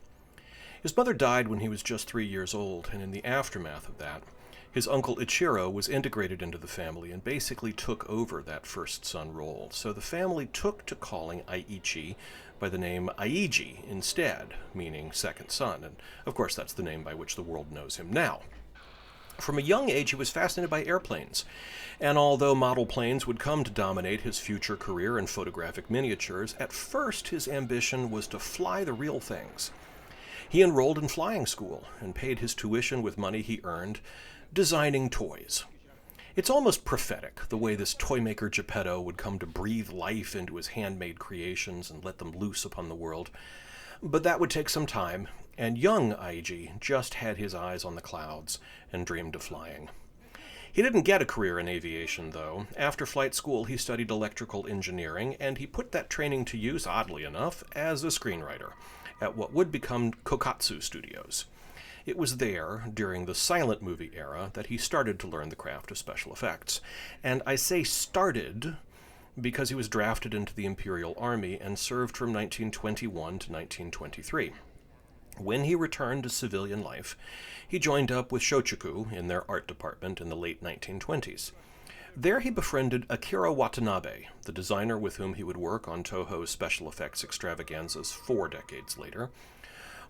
His mother died when he was just 3 years old, and in the aftermath of that, his uncle Ishiro was integrated into the family and basically took over that first son role. So the family took to calling Eiji by the name Eiji instead, meaning second son, and of course that's the name by which the world knows him now. From a young age, he was fascinated by airplanes, and although model planes would come to dominate his future career in photographic miniatures, at first his ambition was to fly the real things. He enrolled in flying school and paid his tuition with money he earned designing toys. It's almost prophetic, the way this toymaker Geppetto would come to breathe life into his handmade creations and let them loose upon the world. But that would take some time, and young Eiji just had his eyes on the clouds and dreamed of flying. He didn't get a career in aviation, though. After flight school, he studied electrical engineering, and he put that training to use, oddly enough, as a screenwriter at what would become Kokatsu Studios. It was there, during the silent movie era, that he started to learn the craft of special effects. And I say started because he was drafted into the Imperial Army and served from 1921 to 1923. When he returned to civilian life, he joined up with Shochiku in their art department in the late 1920s. There he befriended Akira Watanabe, the designer with whom he would work on Toho's special effects extravaganzas 4 decades later.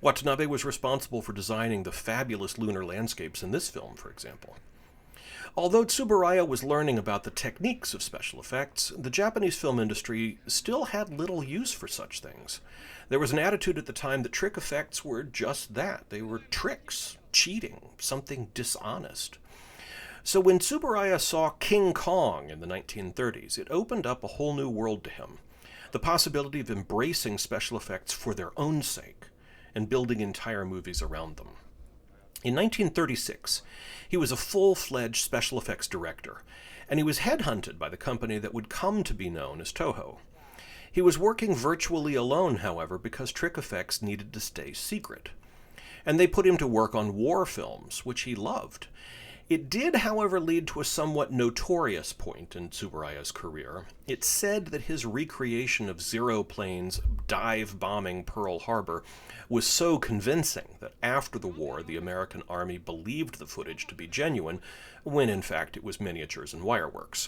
Watanabe was responsible for designing the fabulous lunar landscapes in this film, for example. Although Tsuburaya was learning about the techniques of special effects, the Japanese film industry still had little use for such things. There was an attitude at the time that trick effects were just that. They were tricks, cheating, something dishonest. So when Tsuburaya saw King Kong in the 1930s, it opened up a whole new world to him. The possibility of embracing special effects for their own sake and building entire movies around them. In 1936, he was a full-fledged special effects director, and he was headhunted by the company that would come to be known as Toho. He was working virtually alone, however, because trick effects needed to stay secret. And they put him to work on war films, which he loved. It did, however, lead to a somewhat notorious point in Tsuburaya's career. It's said that his recreation of Zero planes dive-bombing Pearl Harbor was so convincing that after the war the American Army believed the footage to be genuine, when in fact it was miniatures and wireworks.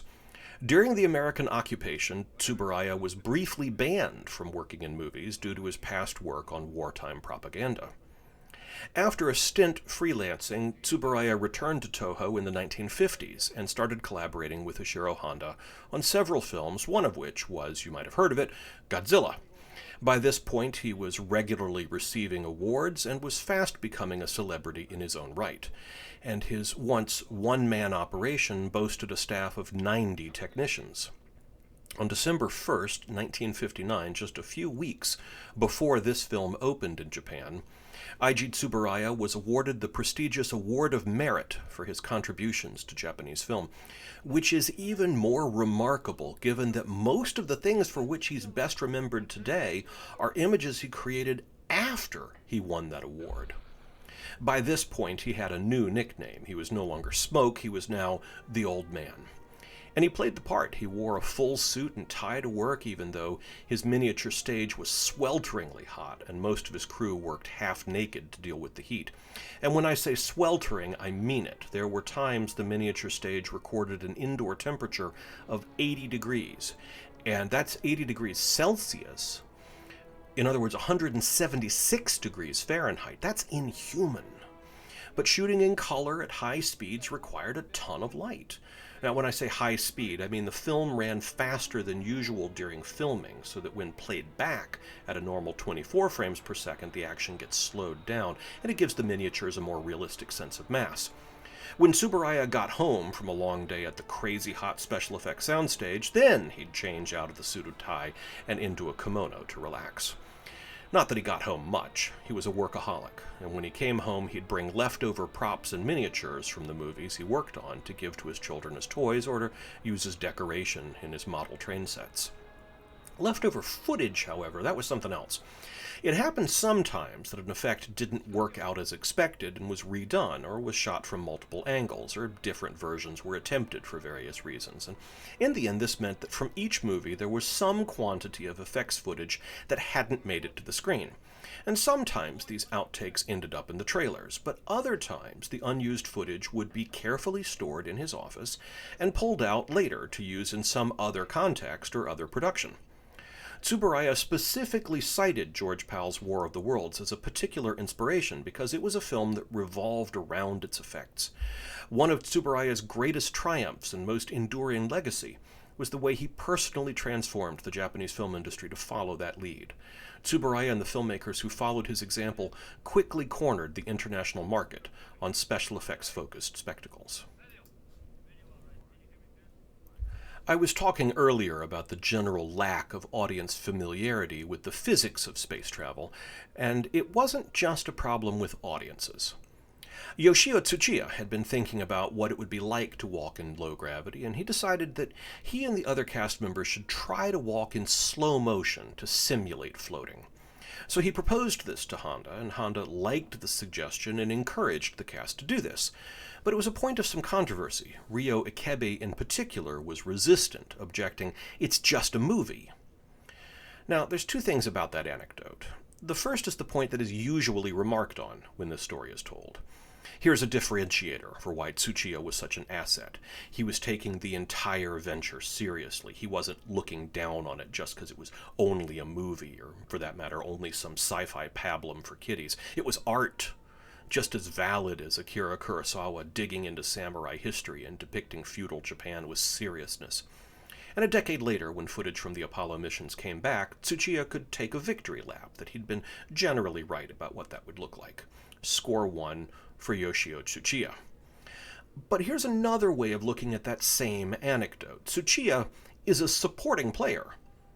During the American occupation, Tsuburaya was briefly banned from working in movies due to his past work on wartime propaganda. After a stint freelancing, Tsuburaya returned to Toho in the 1950s and started collaborating with Ishiro Honda on several films, one of which was, you might have heard of it, Godzilla. By this point, he was regularly receiving awards and was fast becoming a celebrity in his own right. And his once one-man operation boasted a staff of 90 technicians. On December 1st, 1959, just a few weeks before this film opened in Japan, Eiji Tsuburaya was awarded the prestigious Award of Merit for his contributions to Japanese film, which is even more remarkable given that most of the things for which he's best remembered today are images he created after he won that award. By this point, he had a new nickname. He was no longer Smoke, he was now the Old Man. And he played the part. He wore a full suit and tie to work, even though his miniature stage was swelteringly hot, and most of his crew worked half naked to deal with the heat. And when I say sweltering, I mean it. There were times the miniature stage recorded an indoor temperature of 80 degrees, and that's 80 degrees Celsius. In other words, 176 degrees Fahrenheit. That's inhuman. But shooting in color at high speeds required a ton of light. Now, when I say high speed, I mean the film ran faster than usual during filming, so that when played back at a normal 24 frames per second, the action gets slowed down, and it gives the miniatures a more realistic sense of mass. When Tsuburaya got home from a long day at the crazy hot special effects soundstage, then he'd change out of the suit and tie and into a kimono to relax. Not that he got home much. He was a workaholic, and when he came home he'd bring leftover props and miniatures from the movies he worked on to give to his children as toys or to use as decoration in his model train sets. Leftover footage, however, that was something else. It happened sometimes that an effect didn't work out as expected and was redone, or was shot from multiple angles, or different versions were attempted for various reasons. And in the end, this meant that from each movie there was some quantity of effects footage that hadn't made it to the screen. And sometimes these outtakes ended up in the trailers, but other times the unused footage would be carefully stored in his office and pulled out later to use in some other context or other production. Tsuburaya specifically cited George Pal's War of the Worlds as a particular inspiration because it was a film that revolved around its effects. One of Tsuburaya's greatest triumphs and most enduring legacy was the way he personally transformed the Japanese film industry to follow that lead. Tsuburaya and the filmmakers who followed his example quickly cornered the international market on special effects-focused spectacles. I was talking earlier about the general lack of audience familiarity with the physics of space travel, and it wasn't just a problem with audiences. Yoshio Tsuchiya had been thinking about what it would be like to walk in low gravity, and he decided that he and the other cast members should try to walk in slow motion to simulate floating. So he proposed this to Honda, and Honda liked the suggestion and encouraged the cast to do this. But it was a point of some controversy. Ryo Ikebe in particular was resistant, objecting, "It's just a movie." Now, there's two things about that anecdote. The first is the point that is usually remarked on when this story is told. Here's a differentiator for why Tsuchiya was such an asset. He was taking the entire venture seriously. He wasn't looking down on it just because it was only a movie, or for that matter, only some sci-fi pablum for kiddies. It was art, just as valid as Akira Kurosawa digging into samurai history and depicting feudal Japan with seriousness. And a decade later, when footage from the Apollo missions came back, Tsuchiya could take a victory lap that he'd been generally right about what that would look like. Score one for Yoshio Tsuchiya. But here's another way of looking at that same anecdote. Tsuchiya is a supporting player,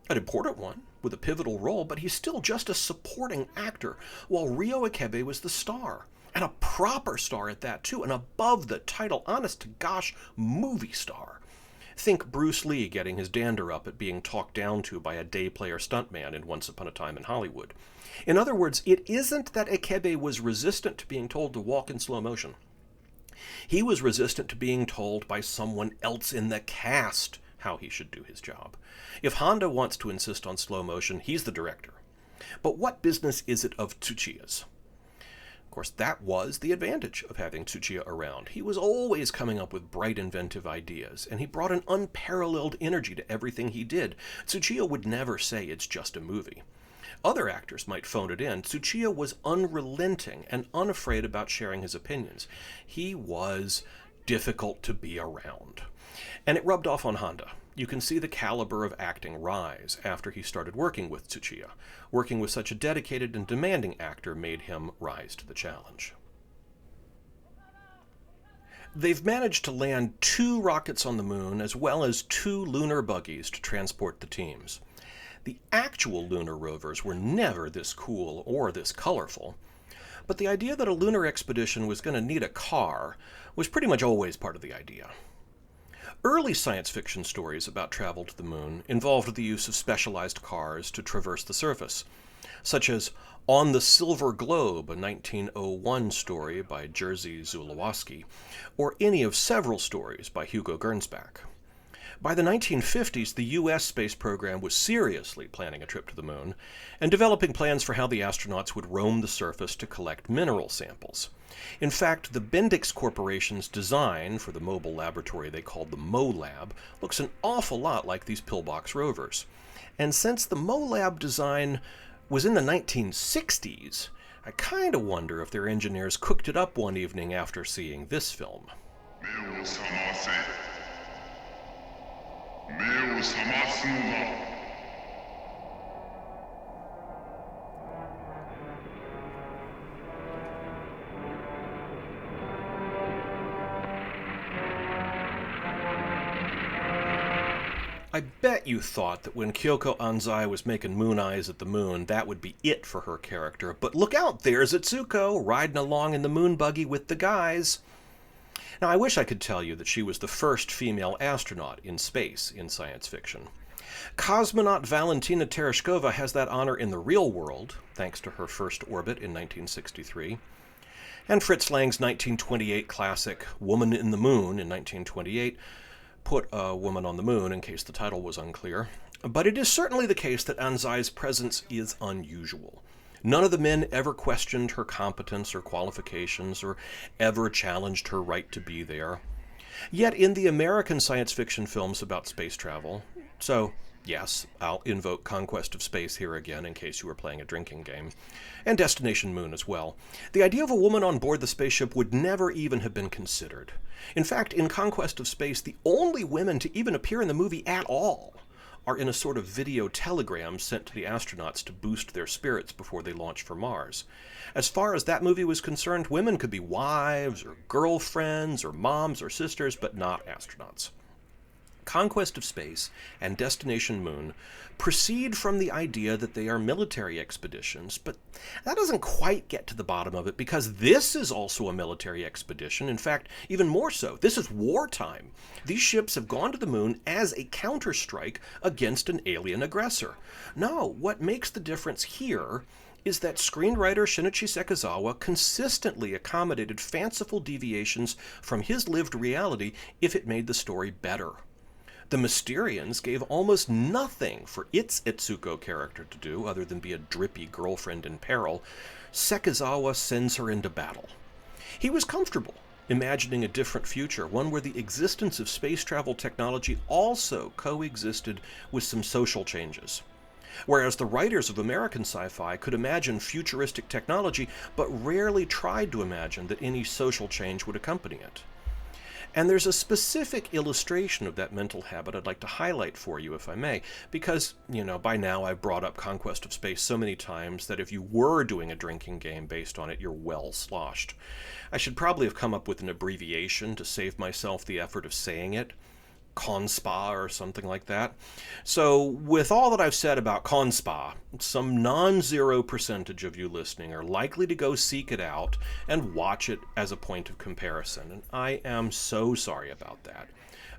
an important one, with a pivotal role, but he's still just a supporting actor, while Ryo Ikebe was the star. And a proper star at that, too, an above-the-title, honest-to-gosh movie star. Think Bruce Lee getting his dander up at being talked down to by a day-player stuntman in Once Upon a Time in Hollywood. In other words, it isn't that Ikebe was resistant to being told to walk in slow motion. He was resistant to being told by someone else in the cast how he should do his job. If Honda wants to insist on slow motion, he's the director. But what business is it of Tsuchiya's? Of course, that was the advantage of having Tsuchiya around. He was always coming up with bright, inventive ideas, and he brought an unparalleled energy to everything he did. Tsuchiya would never say it's just a movie. Other actors might phone it in. Tsuchiya was unrelenting and unafraid about sharing his opinions. He was difficult to be around. And it rubbed off on Honda. You can see the caliber of acting rise after he started working with Tsuchiya. Working with such a dedicated and demanding actor made him rise to the challenge. They've managed to land 2 rockets on the moon as well as 2 lunar buggies to transport the teams. The actual lunar rovers were never this cool or this colorful, but the idea that a lunar expedition was going to need a car was pretty much always part of the idea. Early science fiction stories about travel to the moon involved the use of specialized cars to traverse the surface, such as On the Silver Globe, a 1901 story by Jerzy Zulawski, or any of several stories by Hugo Gernsback. By the 1950s, the U.S. space program was seriously planning a trip to the moon and developing plans for how the astronauts would roam the surface to collect mineral samples. In fact, the Bendix Corporation's design for the mobile laboratory they called the MoLab looks an awful lot like these pillbox rovers. And since the MoLab design was in the 1960s, I kind of wonder if their engineers cooked it up one evening after seeing this film. I bet you thought that when Kyoko Anzai was making moon eyes at the moon, that would be it for her character. But look out, there's Itsuko, riding along in the moon buggy with the guys. Now, I wish I could tell you that she was the first female astronaut in space in science fiction. Cosmonaut Valentina Tereshkova has that honor in the real world, thanks to her first orbit in 1963. And Fritz Lang's 1928 classic Woman in the Moon in 1928 put a woman on the moon, in case the title was unclear. But it is certainly the case that Anzai's presence is unusual. None of the men ever questioned her competence or qualifications or ever challenged her right to be there. Yet in the American science fiction films about space travel, so yes, I'll invoke Conquest of Space here again in case you were playing a drinking game, and Destination Moon as well, the idea of a woman on board the spaceship would never even have been considered. In fact, in Conquest of Space, the only women to even appear in the movie at all are in a sort of video telegram sent to the astronauts to boost their spirits before they launch for Mars. As far as that movie was concerned, women could be wives or girlfriends or moms or sisters, but not astronauts. Conquest of Space and Destination Moon proceed from the idea that they are military expeditions, but that doesn't quite get to the bottom of it because this is also a military expedition. In fact, even more so. This is wartime. These ships have gone to the moon as a counterstrike against an alien aggressor. No, what makes the difference here is that screenwriter Shinichi Sekizawa consistently accommodated fanciful deviations from his lived reality if it made the story better. The Mysterians gave almost nothing for its Etsuko character to do other than be a drippy girlfriend in peril. Sekizawa sends her into battle. He was comfortable imagining a different future, one where the existence of space travel technology also coexisted with some social changes. Whereas the writers of American sci-fi could imagine futuristic technology, but rarely tried to imagine that any social change would accompany it. And there's a specific illustration of that mental habit I'd like to highlight for you, if I may, because, by now I've brought up Conquest of Space so many times that if you were doing a drinking game based on it, you're well sloshed. I should probably have come up with an abbreviation to save myself the effort of saying it. Conspa or something like that. So with all that I've said about Conspa, some non-zero percentage of you listening are likely to go seek it out and watch it as a point of comparison, and I am so sorry about that.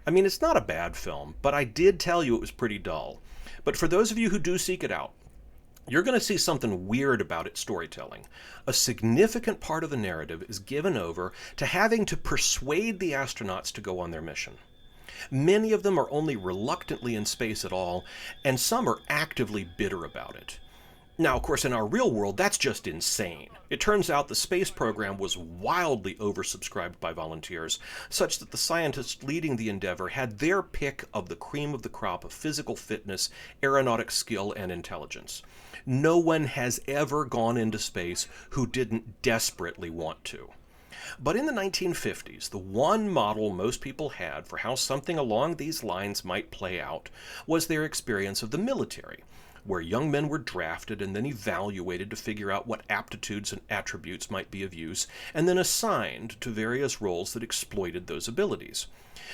I mean, it's not a bad film, but I did tell you it was pretty dull. But for those of you who do seek it out, you're going to see something weird about its storytelling. A significant part of the narrative is given over to having to persuade the astronauts to go on their mission. Many of them are only reluctantly in space at all, and some are actively bitter about it. Now, of course, in our real world, that's just insane. It turns out the space program was wildly oversubscribed by volunteers, such that the scientists leading the endeavor had their pick of the cream of the crop of physical fitness, aeronautic skill, and intelligence. No one has ever gone into space who didn't desperately want to. But in the 1950s, the one model most people had for how something along these lines might play out was their experience of the military, where young men were drafted and then evaluated to figure out what aptitudes and attributes might be of use, and then assigned to various roles that exploited those abilities.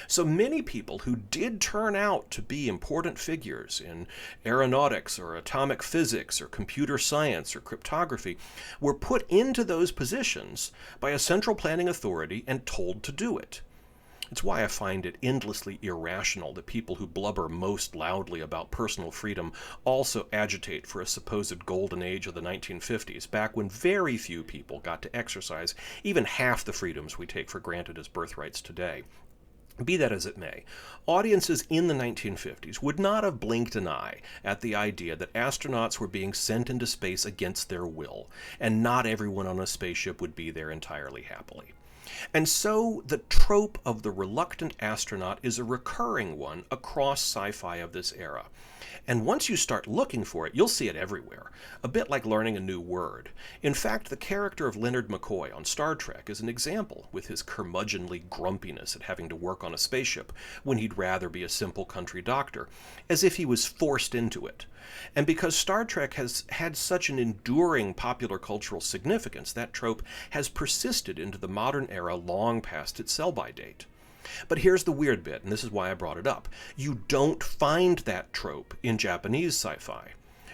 So many people who did turn out to be important figures in aeronautics or atomic physics or computer science or cryptography were put into those positions by a central planning authority and told to do it. It's why I find it endlessly irrational that people who blubber most loudly about personal freedom also agitate for a supposed golden age of the 1950s, back when very few people got to exercise even half the freedoms we take for granted as birthrights today. Be that as it may, audiences in the 1950s would not have blinked an eye at the idea that astronauts were being sent into space against their will, and not everyone on a spaceship would be there entirely happily. And so the trope of the reluctant astronaut is a recurring one across sci-fi of this era. And once you start looking for it, you'll see it everywhere, a bit like learning a new word. In fact, the character of Leonard McCoy on Star Trek is an example, with his curmudgeonly grumpiness at having to work on a spaceship when he'd rather be a simple country doctor, as if he was forced into it. And because Star Trek has had such an enduring popular cultural significance, that trope has persisted into the modern era long past its sell-by date. But here's the weird bit, and this is why I brought it up. You don't find that trope in Japanese sci-fi,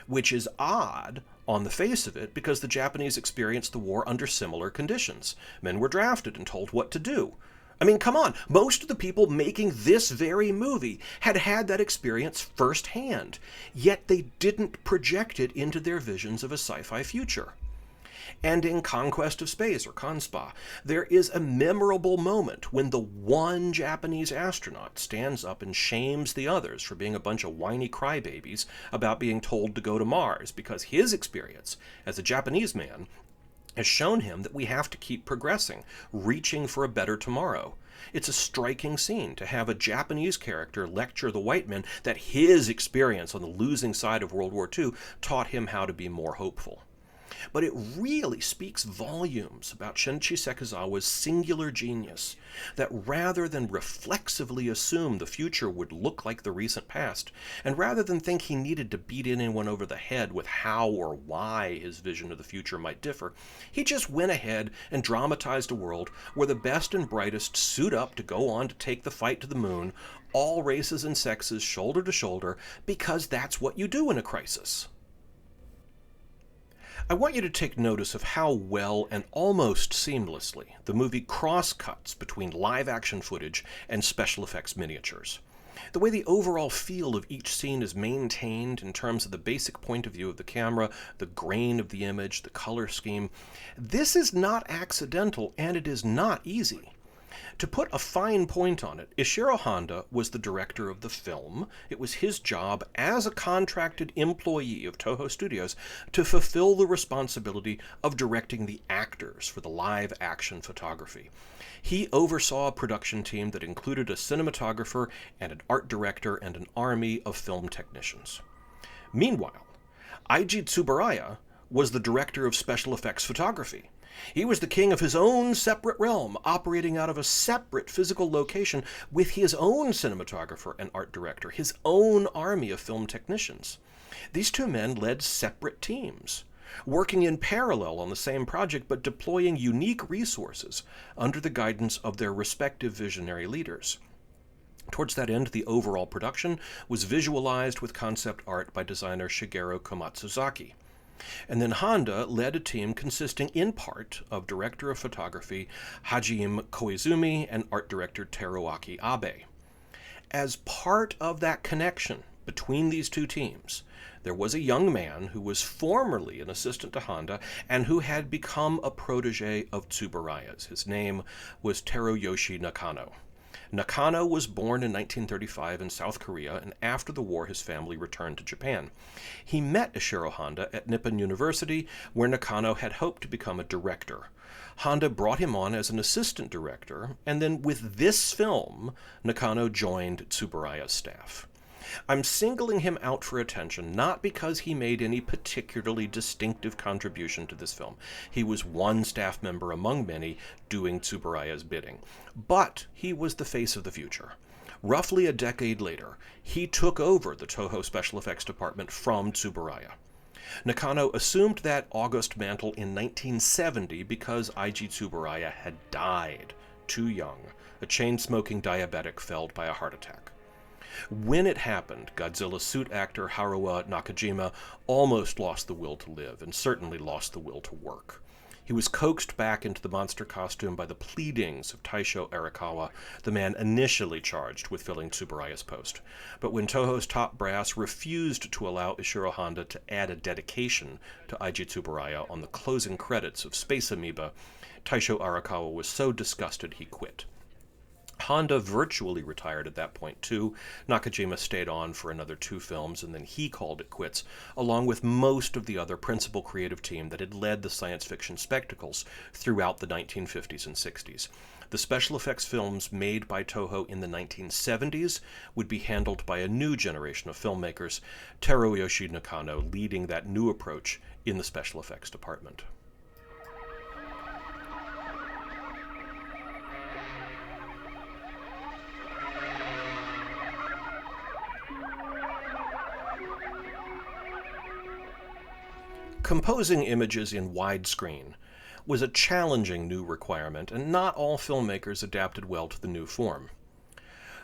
which is odd on the face of it because the Japanese experienced the war under similar conditions. Men were drafted and told what to do. I mean, come on, most of the people making this very movie had had that experience firsthand, yet they didn't project it into their visions of a sci-fi future. And in Conquest of Space, or Conspa, there is a memorable moment when the one Japanese astronaut stands up and shames the others for being a bunch of whiny crybabies about being told to go to Mars, because his experience as a Japanese man has shown him that we have to keep progressing, reaching for a better tomorrow. It's a striking scene to have a Japanese character lecture the white men that his experience on the losing side of World War II taught him how to be more hopeful. But it really speaks volumes about Shinichi Sekizawa's singular genius, that rather than reflexively assume the future would look like the recent past, and rather than think he needed to beat anyone over the head with how or why his vision of the future might differ, he just went ahead and dramatized a world where the best and brightest suit up to go on to take the fight to the moon, all races and sexes shoulder to shoulder, because that's what you do in a crisis. I want you to take notice of how well and almost seamlessly the movie cross-cuts between live-action footage and special effects miniatures. The way the overall feel of each scene is maintained in terms of the basic point of view of the camera, the grain of the image, the color scheme. This is not accidental, and it is not easy. To put a fine point on it, Ishiro Honda was the director of the film. It was his job as a contracted employee of Toho Studios to fulfill the responsibility of directing the actors for the live-action photography. He oversaw a production team that included a cinematographer and an art director and an army of film technicians. Meanwhile, Eiji Tsuburaya was the director of special effects photography. He was the king of his own separate realm, operating out of a separate physical location with his own cinematographer and art director, his own army of film technicians. These two men led separate teams, working in parallel on the same project but deploying unique resources under the guidance of their respective visionary leaders. Towards that end, the overall production was visualized with concept art by designer Shigeru Komatsuzaki. And then Honda led a team consisting in part of director of photography Hajime Koizumi and art director Teruaki Abe. As part of that connection between these two teams, there was a young man who was formerly an assistant to Honda and who had become a protege of Tsuburaya's. His name was Teruyoshi Nakano. Nakano was born in 1935 in South Korea, and after the war his family returned to Japan. He met Ishiro Honda at Nippon University, where Nakano had hoped to become a director. Honda brought him on as an assistant director, and then with this film, Nakano joined Tsuburaya's staff. I'm singling him out for attention not because he made any particularly distinctive contribution to this film. He was one staff member among many doing Tsuburaya's bidding. But he was the face of the future. Roughly a decade later, he took over the Toho special effects department from Tsuburaya. Nakano assumed that august mantle in 1970 because Eiji Tsuburaya had died too young, a chain-smoking diabetic felled by a heart attack. When it happened, Godzilla suit actor Haruo Nakajima almost lost the will to live, and certainly lost the will to work. He was coaxed back into the monster costume by the pleadings of Taisho Arakawa, the man initially charged with filling Tsuburaya's post. But when Toho's top brass refused to allow Ishiro Honda to add a dedication to Eiji Tsuburaya on the closing credits of Space Amoeba, Taisho Arakawa was so disgusted he quit. Honda virtually retired at that point too. Nakajima stayed on for another 2 films, and then he called it quits, along with most of the other principal creative team that had led the science fiction spectacles throughout the 1950s and 60s. The special effects films made by Toho in the 1970s would be handled by a new generation of filmmakers, Teruyoshi Nakano leading that new approach in the special effects department. Composing images in widescreen was a challenging new requirement, and not all filmmakers adapted well to the new form.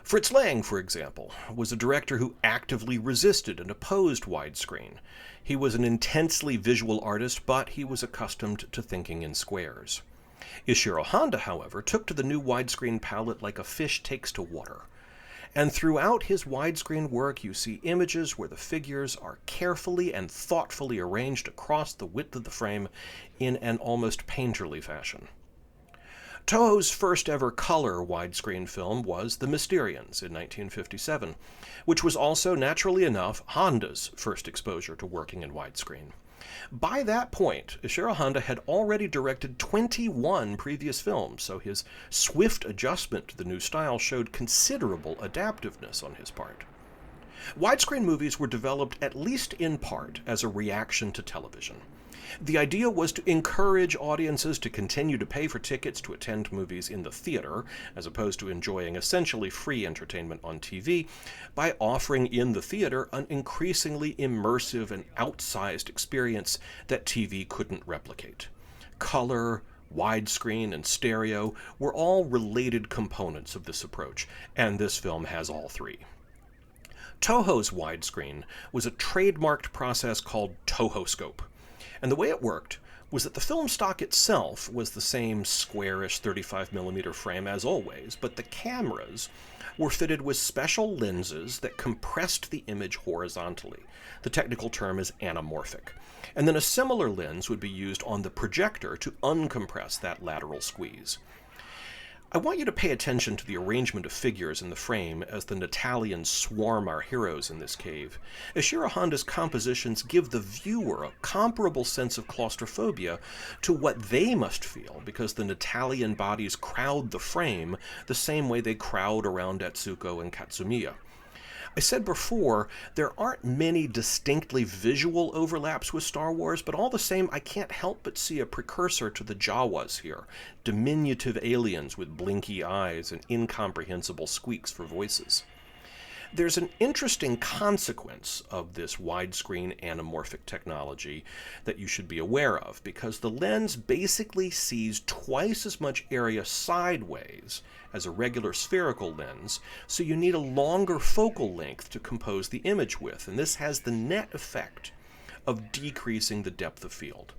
Fritz Lang, for example, was a director who actively resisted and opposed widescreen. He was an intensely visual artist, but he was accustomed to thinking in squares. Ishiro Honda, however, took to the new widescreen palette like a fish takes to water. And throughout his widescreen work, you see images where the figures are carefully and thoughtfully arranged across the width of the frame in an almost painterly fashion. Toho's first ever color widescreen film was The Mysterians in 1957, which was also, naturally enough, Honda's first exposure to working in widescreen. By that point, Ishiro Honda had already directed 21 previous films, so his swift adjustment to the new style showed considerable adaptiveness on his part. Widescreen movies were developed at least in part as a reaction to television. The idea was to encourage audiences to continue to pay for tickets to attend movies in the theater, as opposed to enjoying essentially free entertainment on TV, by offering in the theater an increasingly immersive and outsized experience that TV couldn't replicate. Color, widescreen, and stereo were all related components of this approach, and this film has all three. Toho's widescreen was a trademarked process called Tohoscope. And the way it worked was that the film stock itself was the same squarish 35mm frame as always, but the cameras were fitted with special lenses that compressed the image horizontally. The technical term is anamorphic. And then a similar lens would be used on the projector to uncompress that lateral squeeze. I want you to pay attention to the arrangement of figures in the frame as the Natalians swarm our heroes in this cave. Ishiro Honda's compositions give the viewer a comparable sense of claustrophobia to what they must feel because the Natalian bodies crowd the frame the same way they crowd around Etsuko and Katsumiya. I said before, there aren't many distinctly visual overlaps with Star Wars, but all the same, I can't help but see a precursor to the Jawas here, diminutive aliens with blinky eyes and incomprehensible squeaks for voices. There's an interesting consequence of this widescreen anamorphic technology that you should be aware of, because the lens basically sees twice as much area sideways as a regular spherical lens, so you need a longer focal length to compose the image with, and this has the net effect of decreasing the depth of field.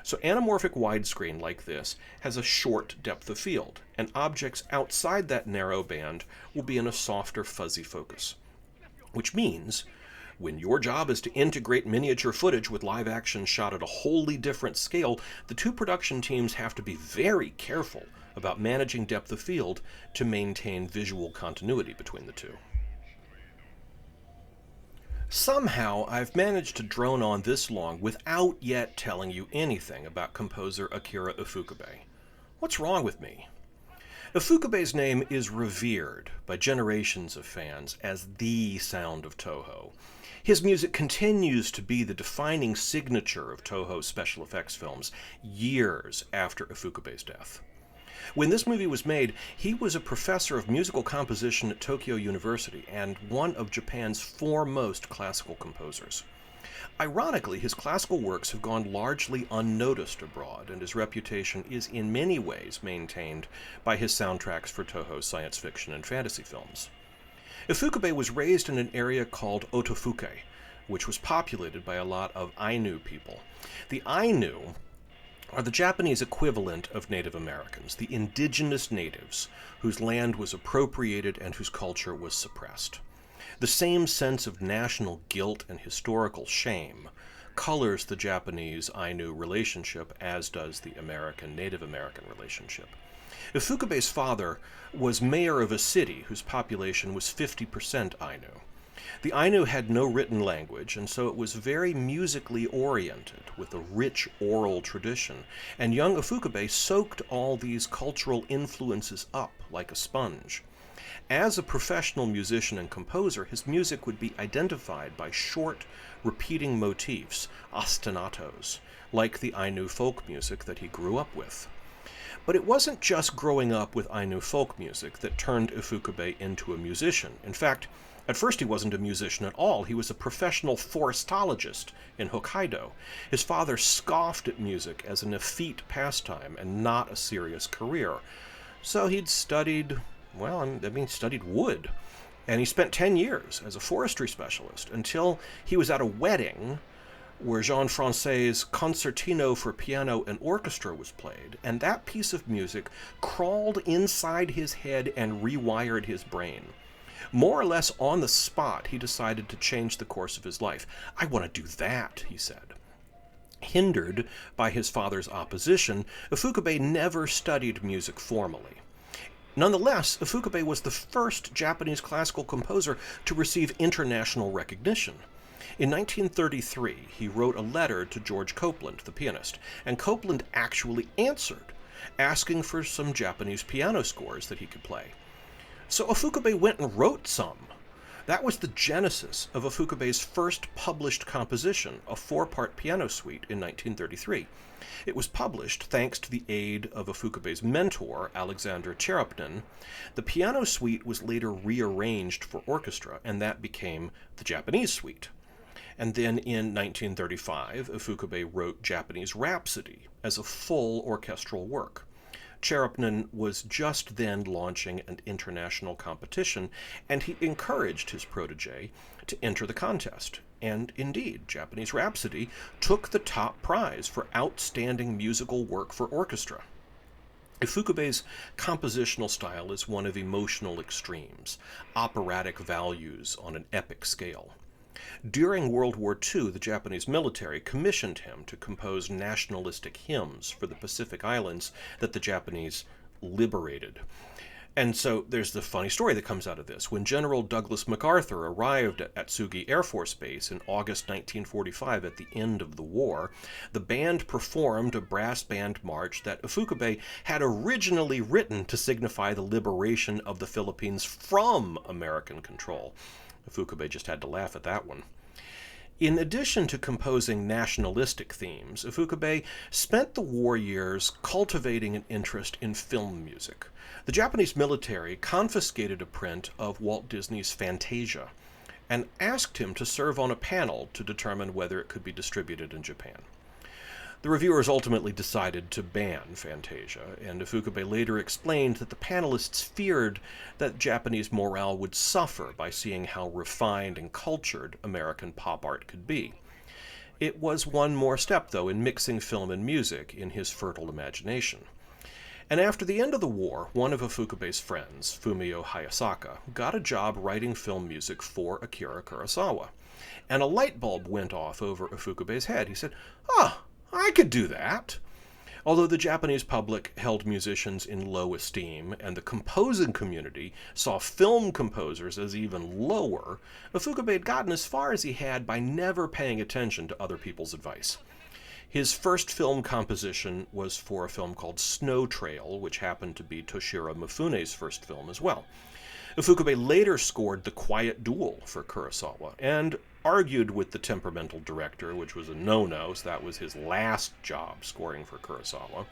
So anamorphic widescreen like this has a short depth of field, and objects outside that narrow band will be in a softer, fuzzy focus. Which means, when your job is to integrate miniature footage with live action shot at a wholly different scale, the two production teams have to be very careful about managing depth of field to maintain visual continuity between the two. Somehow, I've managed to drone on this long without yet telling you anything about composer Akira Ifukabe. What's wrong with me? Ifukabe's name is revered by generations of fans as the sound of Toho. His music continues to be the defining signature of Toho special effects films years after Ifukabe's death. When this movie was made, he was a professor of musical composition at Tokyo University and one of Japan's foremost classical composers. Ironically, his classical works have gone largely unnoticed abroad, and his reputation is in many ways maintained by his soundtracks for Toho's science fiction and fantasy films. Ifukabe was raised in an area called Otofuke, which was populated by a lot of Ainu people. The Ainu are the Japanese equivalent of Native Americans, the indigenous natives whose land was appropriated and whose culture was suppressed. The same sense of national guilt and historical shame colors the Japanese-Ainu relationship, as does the American-Native American relationship. Ifukabe's father was mayor of a city whose population was 50% Ainu. The Ainu had no written language, and so it was very musically oriented, with a rich oral tradition, and young Ifukabe soaked all these cultural influences up like a sponge. As a professional musician and composer, his music would be identified by short, repeating motifs, ostinatos, like the Ainu folk music that he grew up with. But it wasn't just growing up with Ainu folk music that turned Ifukabe into a musician. In fact, at first he wasn't a musician at all. He was a professional forestologist in Hokkaido. His father scoffed at music as an effete pastime and not a serious career. So he'd studied wood. And he spent 10 years as a forestry specialist until he was at a wedding where Jean-Francois's Concertino for Piano and Orchestra was played, and that piece of music crawled inside his head and rewired his brain. More or less on the spot, he decided to change the course of his life. "I want to do that," he said. Hindered by his father's opposition, Ifukabe never studied music formally. Nonetheless, Ifukabe was the first Japanese classical composer to receive international recognition. In 1933, he wrote a letter to George Copeland, the pianist, and Copeland actually answered, asking for some Japanese piano scores that he could play. So Ifukabe went and wrote some. That was the genesis of Ifukabe's first published composition, a 4-part piano suite in 1933. It was published thanks to the aid of Ifukabe's mentor, Alexander Cherepnin. The piano suite was later rearranged for orchestra, and that became the Japanese suite. And then in 1935, Ifukabe wrote Japanese Rhapsody as a full orchestral work. Cherepnin was just then launching an international competition, and he encouraged his protege to enter the contest. And indeed, Japanese Rhapsody took the top prize for outstanding musical work for orchestra. Ifukabe's compositional style is one of emotional extremes, operatic values on an epic scale. During World War II, the Japanese military commissioned him to compose nationalistic hymns for the Pacific Islands that the Japanese liberated. And so there's the funny story that comes out of this. When General Douglas MacArthur arrived at Atsugi Air Force Base in August 1945 at the end of the war, the band performed a brass band march that Ifukabe had originally written to signify the liberation of the Philippines from American control. Ifukabe just had to laugh at that one. In addition to composing nationalistic themes, Ifukabe spent the war years cultivating an interest in film music. The Japanese military confiscated a print of Walt Disney's Fantasia and asked him to serve on a panel to determine whether it could be distributed in Japan. The reviewers ultimately decided to ban Fantasia, and Ifukabe later explained that the panelists feared that Japanese morale would suffer by seeing how refined and cultured American pop art could be. It was one more step, though, in mixing film and music in his fertile imagination. And after the end of the war, one of Ifukabe's friends, Fumio Hayasaka, got a job writing film music for Akira Kurosawa. And a light bulb went off over Ifukabe's head. He said, I could do that." Although the Japanese public held musicians in low esteem and the composing community saw film composers as even lower, Ifukabe had gotten as far as he had by never paying attention to other people's advice. His first film composition was for a film called Snow Trail, which happened to be Toshiro Mifune's first film as well. Ifukabe later scored The Quiet Duel for Kurosawa and argued with the temperamental director, which was a no-no, so that was his last job scoring for Kurosawa.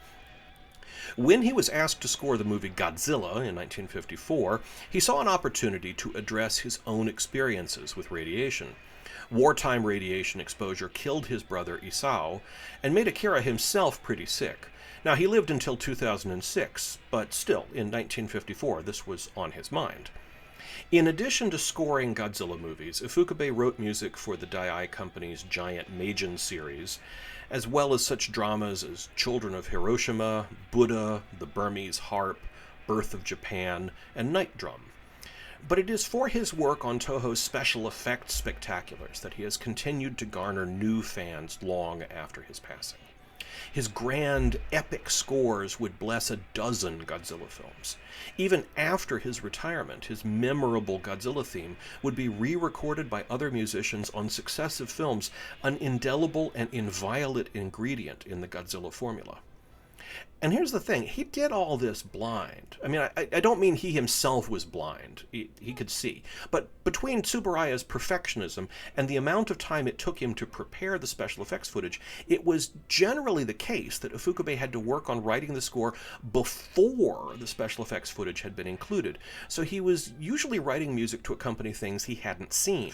When he was asked to score the movie Godzilla in 1954, he saw an opportunity to address his own experiences with radiation. Wartime radiation exposure killed his brother Isao and made Akira himself pretty sick. Now, he lived until 2006, but still, in 1954, this was on his mind. In addition to scoring Godzilla movies, Ifukabe wrote music for the Dai Company's giant Meijin series, as well as such dramas as Children of Hiroshima, Buddha, The Burmese Harp, Birth of Japan, and Night Drum. But it is for his work on Toho's special effects spectaculars that he has continued to garner new fans long after his passing. His grand, epic scores would bless a dozen Godzilla films. Even after his retirement, his memorable Godzilla theme would be re-recorded by other musicians on successive films, an indelible and inviolate ingredient in the Godzilla formula. And here's the thing, he did all this blind. I mean, I don't mean he himself was blind. He could see. But between Tsuburaya's perfectionism and the amount of time it took him to prepare the special effects footage, it was generally the case that Ifukabe had to work on writing the score before the special effects footage had been included. So he was usually writing music to accompany things he hadn't seen.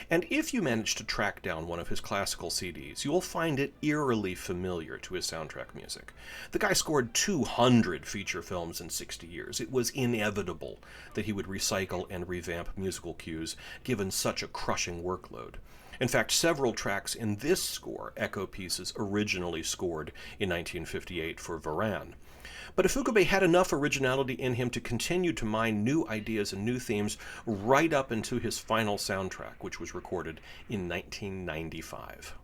And if you manage to track down one of his classical CDs, you'll find it eerily familiar to his soundtrack music. The guy scored 200 feature films in 60 years. It was inevitable that he would recycle and revamp musical cues, given such a crushing workload. In fact, several tracks in this score echo pieces originally scored in 1958 for Varan. But Ifukabe had enough originality in him to continue to mine new ideas and new themes right up into his final soundtrack, which was recorded in 1995.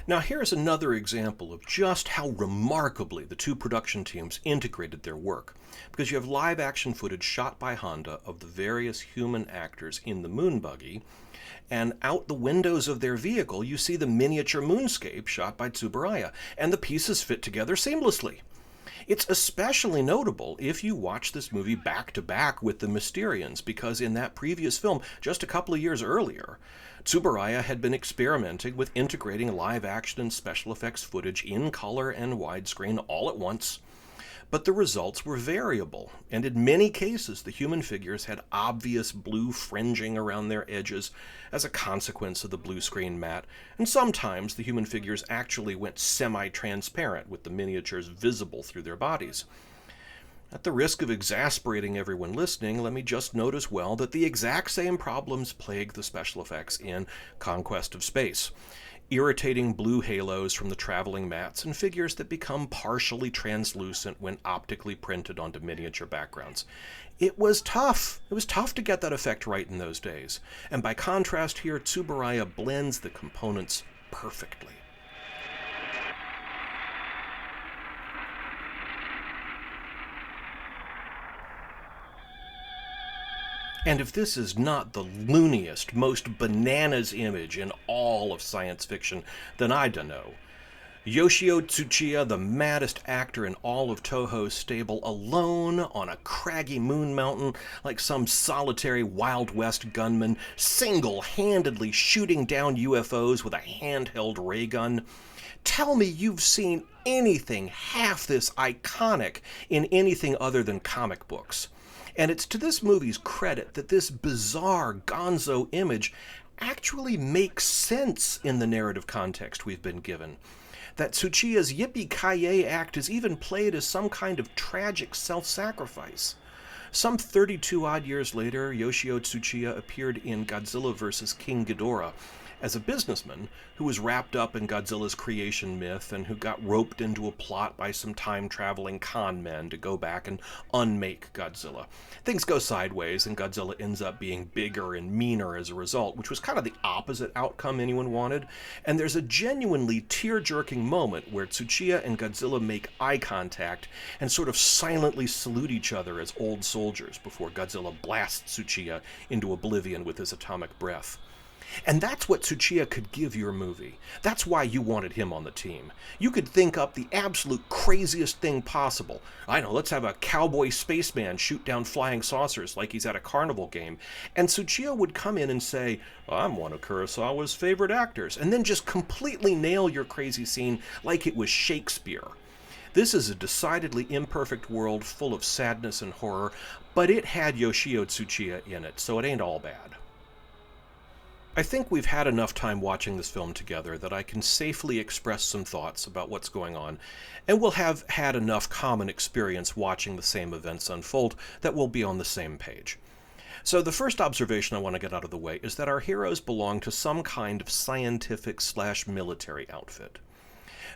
Now here's another example of just how remarkably the two production teams integrated their work, because you have live action footage shot by Honda of the various human actors in the moon buggy, and out the windows of their vehicle you see the miniature moonscape shot by Tsuburaya, and the pieces fit together seamlessly. It's especially notable if you watch this movie back to back with The Mysterians, because in that previous film, just a couple of years earlier, Tsuburaya had been experimenting with integrating live action and special effects footage in color and widescreen all at once. But the results were variable, and in many cases the human figures had obvious blue fringing around their edges as a consequence of the blue screen matte, and sometimes the human figures actually went semi-transparent with the miniatures visible through their bodies. At the risk of exasperating everyone listening, let me just note as well that the exact same problems plague the special effects in Conquest of Space. Irritating blue halos from the traveling mats and figures that become partially translucent when optically printed onto miniature backgrounds. It was tough. It was tough to get that effect right in those days. And by contrast here, Tsuburaya blends the components perfectly. And if this is not the looniest, most bananas image in all of science fiction, then I dunno. Yoshio Tsuchiya, the maddest actor in all of Toho's stable, alone on a craggy moon mountain like some solitary Wild West gunman, single-handedly shooting down UFOs with a handheld ray gun. Tell me you've seen anything half this iconic in anything other than comic books. And it's to this movie's credit that this bizarre gonzo image actually makes sense in the narrative context we've been given. That Tsuchiya's yippee-ki-yay act is even played as some kind of tragic self-sacrifice. Some 32-odd years later, Yoshio Tsuchiya appeared in Godzilla vs. King Ghidorah as a businessman who was wrapped up in Godzilla's creation myth and who got roped into a plot by some time-traveling con men to go back and unmake Godzilla. Things go sideways, and Godzilla ends up being bigger and meaner as a result, which was kind of the opposite outcome anyone wanted. And there's a genuinely tear-jerking moment where Tsuchiya and Godzilla make eye contact and sort of silently salute each other as old soldiers before Godzilla blasts Tsuchiya into oblivion with his atomic breath. And that's what Tsuchiya could give your movie. That's why you wanted him on the team. You could think up the absolute craziest thing possible. I know, let's have a cowboy spaceman shoot down flying saucers like he's at a carnival game. And Tsuchiya would come in and say, I'm one of Kurosawa's favorite actors, and then just completely nail your crazy scene like it was Shakespeare. This is a decidedly imperfect world full of sadness and horror, but it had Yoshio Tsuchiya in it, so it ain't all bad. I think we've had enough time watching this film together that I can safely express some thoughts about what's going on, and we'll have had enough common experience watching the same events unfold that we'll be on the same page. So the first observation I want to get out of the way is that our heroes belong to some kind of scientific/military outfit.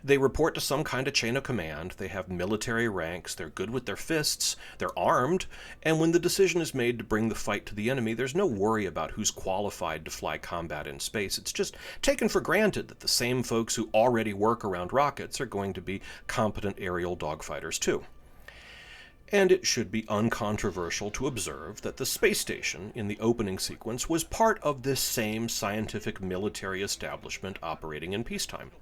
They report to some kind of chain of command, they have military ranks, they're good with their fists, they're armed, and when the decision is made to bring the fight to the enemy, there's no worry about who's qualified to fly combat in space. It's just taken for granted that the same folks who already work around rockets are going to be competent aerial dogfighters too. And it should be uncontroversial to observe that the space station in the opening sequence was part of this same scientific military establishment operating in peacetime.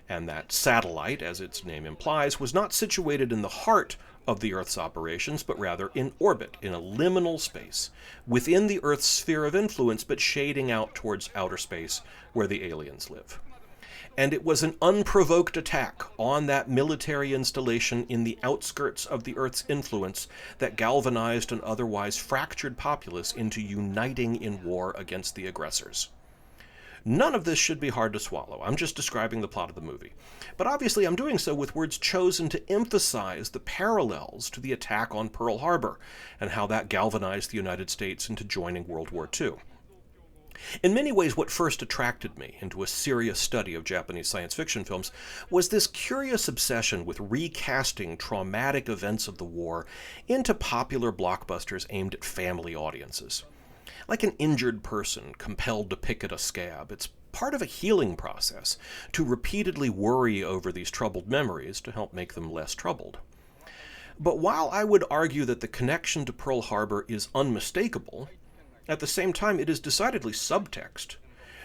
And that satellite, as its name implies, was not situated in the heart of the Earth's operations, but rather in orbit, in a liminal space, within the Earth's sphere of influence, but shading out towards outer space, where the aliens live. And it was an unprovoked attack on that military installation in the outskirts of the Earth's influence that galvanized an otherwise fractured populace into uniting in war against the aggressors. None of this should be hard to swallow. I'm just describing the plot of the movie. But obviously I'm doing so with words chosen to emphasize the parallels to the attack on Pearl Harbor and how that galvanized the United States into joining World War II. In many ways, what first attracted me into a serious study of Japanese science fiction films was this curious obsession with recasting traumatic events of the war into popular blockbusters aimed at family audiences. Like an injured person compelled to pick at a scab, it's part of a healing process to repeatedly worry over these troubled memories to help make them less troubled. But while I would argue that the connection to Pearl Harbor is unmistakable, at the same time it is decidedly subtext.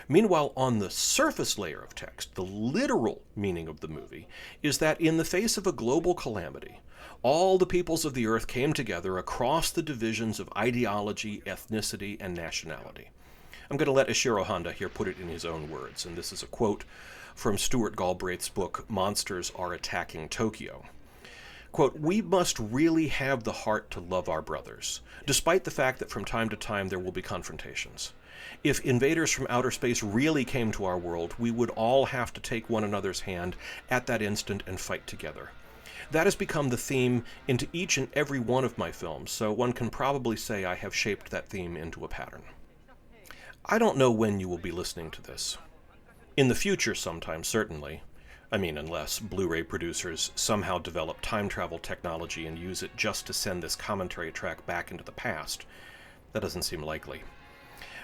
Meanwhile, on the surface layer of text, the literal meaning of the movie is that in the face of a global calamity, all the peoples of the earth came together across the divisions of ideology, ethnicity, and nationality. I'm going to let Ishiro Honda here put it in his own words, and this is a quote from Stuart Galbraith's book, Monsters Are Attacking Tokyo. Quote, "We must really have the heart to love our brothers, despite the fact that from time to time there will be confrontations. If invaders from outer space really came to our world, we would all have to take one another's hand at that instant and fight together. That has become the theme into each and every one of my films, so one can probably say I have shaped that theme into a pattern." I don't know when you will be listening to this. In the future sometime, certainly. I mean, unless Blu-ray producers somehow develop time travel technology and use it just to send this commentary track back into the past. That doesn't seem likely.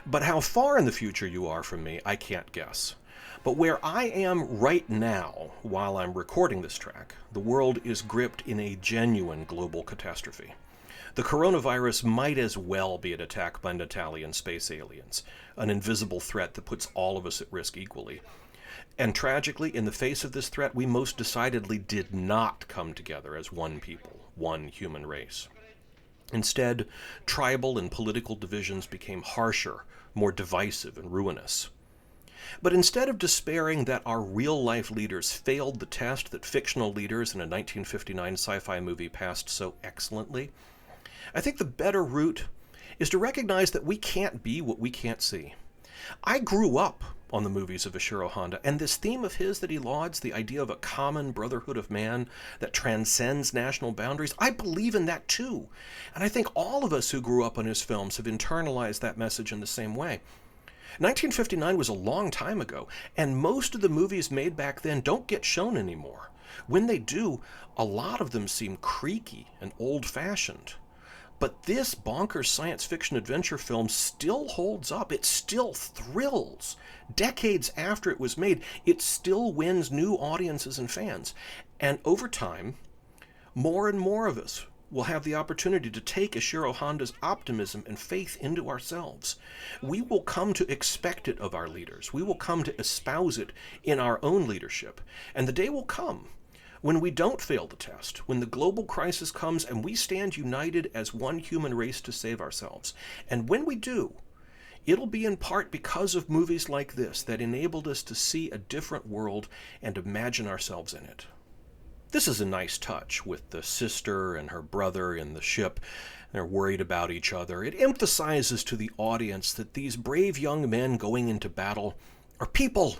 But how far in the future you are from me, I can't guess. But where I am right now, while I'm recording this track, the world is gripped in a genuine global catastrophe. The coronavirus might as well be an attack by Italian space aliens, an invisible threat that puts all of us at risk equally. And tragically, in the face of this threat, we most decidedly did not come together as one people, one human race. Instead, tribal and political divisions became harsher, more divisive and ruinous. But instead of despairing that our real-life leaders failed the test that fictional leaders in a 1959 sci-fi movie passed so excellently, I think the better route is to recognize that we can't be what we can't see. I grew up on the movies of Ishiro Honda, and this theme of his that he lauds, the idea of a common brotherhood of man that transcends national boundaries, I believe in that too. And I think all of us who grew up on his films have internalized that message in the same way. 1959 was a long time ago, and most of the movies made back then don't get shown anymore. When they do, a lot of them seem creaky and old-fashioned. But this bonkers science fiction adventure film still holds up. It still thrills. Decades after it was made, it still wins new audiences and fans. And over time, more and more of us will have the opportunity to take Ishiro Honda's optimism and faith into ourselves. We will come to expect it of our leaders. We will come to espouse it in our own leadership. And the day will come when we don't fail the test, when the global crisis comes and we stand united as one human race to save ourselves. And when we do, it'll be in part because of movies like this that enabled us to see a different world and imagine ourselves in it. This is a nice touch with the sister and her brother in the ship. They're worried about each other. It emphasizes to the audience that these brave young men going into battle are people.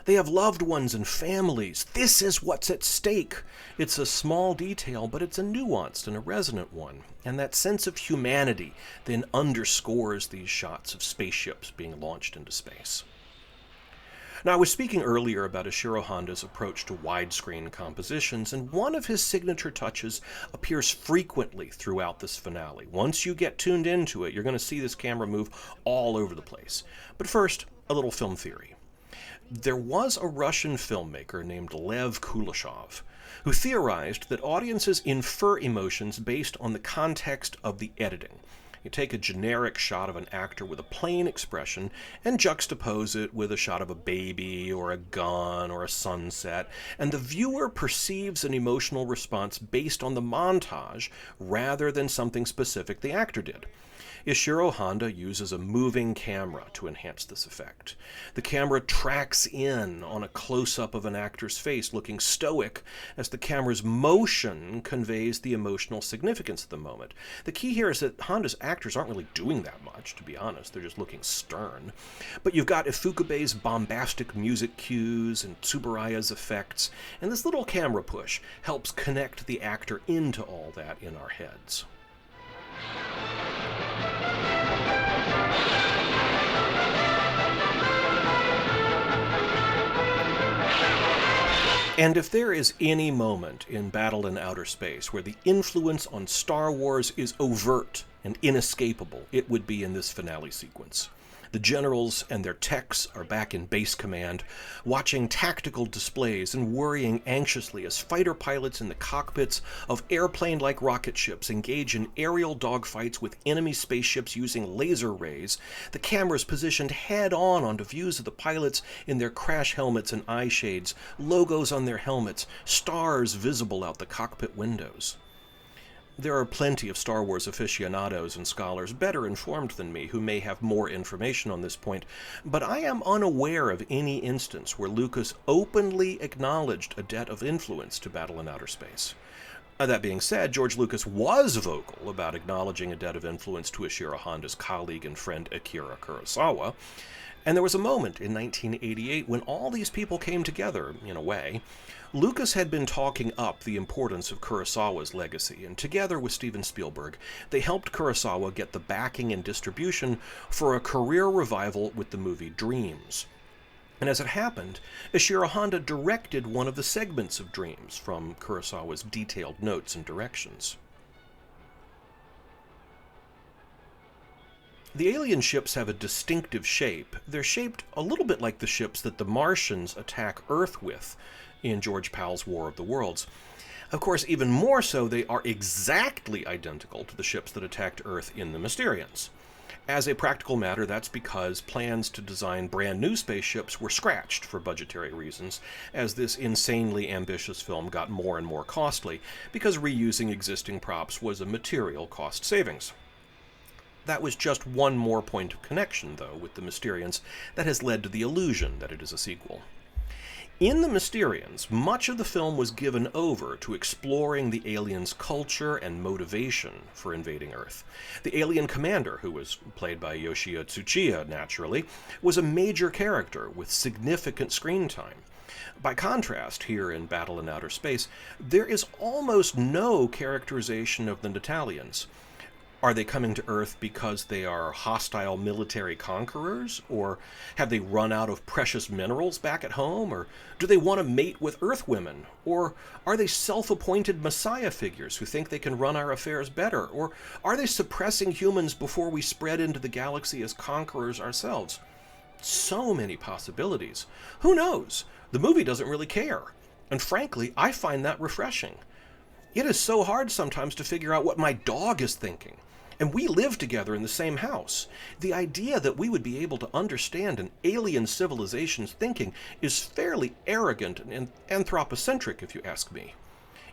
They have loved ones and families. This is what's at stake. It's a small detail, but it's a nuanced and a resonant one. And that sense of humanity then underscores these shots of spaceships being launched into space. Now, I was speaking earlier about Ishiro Honda's approach to widescreen compositions, and one of his signature touches appears frequently throughout this finale. Once you get tuned into it, you're going to see this camera move all over the place. But first, a little film theory. There was a Russian filmmaker named Lev Kuleshov who theorized that audiences infer emotions based on the context of the editing. You take a generic shot of an actor with a plain expression and juxtapose it with a shot of a baby or a gun or a sunset, and the viewer perceives an emotional response based on the montage rather than something specific the actor did. Ishiro Honda uses a moving camera to enhance this effect. The camera tracks in on a close-up of an actor's face looking stoic as the camera's motion conveys the emotional significance of the moment. The key here is that Honda's actors aren't really doing that much, to be honest. They're just looking stern. But you've got Ifukabe's bombastic music cues and Tsuburaya's effects, and this little camera push helps connect the actor into all that in our heads. And if there is any moment in Battle in Outer Space where the influence on Star Wars is overt and inescapable, it would be in this finale sequence. The generals and their techs are back in base command, watching tactical displays and worrying anxiously as fighter pilots in the cockpits of airplane-like rocket ships engage in aerial dogfights with enemy spaceships using laser rays, the cameras positioned head-on onto views of the pilots in their crash helmets and eye shades, logos on their helmets, stars visible out the cockpit windows. There are plenty of Star Wars aficionados and scholars better informed than me who may have more information on this point, but I am unaware of any instance where Lucas openly acknowledged a debt of influence to Battle in Outer Space. That being said, George Lucas was vocal about acknowledging a debt of influence to Ishiro Honda's colleague and friend Akira Kurosawa, and there was a moment in 1988 when all these people came together, in a way. Lucas had been talking up the importance of Kurosawa's legacy, and together with Steven Spielberg, they helped Kurosawa get the backing and distribution for a career revival with the movie Dreams. And as it happened, Ishiro Honda directed one of the segments of Dreams from Kurosawa's detailed notes and directions. The alien ships have a distinctive shape. They're shaped a little bit like the ships that the Martians attack Earth with in George Pal's War of the Worlds. Of course, even more so, they are exactly identical to the ships that attacked Earth in The Mysterians. As a practical matter, that's because plans to design brand new spaceships were scratched for budgetary reasons, as this insanely ambitious film got more and more costly, because reusing existing props was a material cost savings. That was just one more point of connection, though, with The Mysterians that has led to the illusion that it is a sequel. In The Mysterians, much of the film was given over to exploring the aliens' culture and motivation for invading Earth. The alien commander, who was played by Yoshio Tsuchiya, naturally, was a major character with significant screen time. By contrast, here in Battle in Outer Space, there is almost no characterization of the Natalians. Are they coming to Earth because they are hostile military conquerors? Or have they run out of precious minerals back at home? Or do they want to mate with Earth women? Or are they self-appointed messiah figures who think they can run our affairs better? Or are they suppressing humans before we spread into the galaxy as conquerors ourselves? So many possibilities. Who knows? The movie doesn't really care. And frankly, I find that refreshing. It is so hard sometimes to figure out what my dog is thinking. And we live together in the same house. The idea that we would be able to understand an alien civilization's thinking is fairly arrogant and anthropocentric, if you ask me.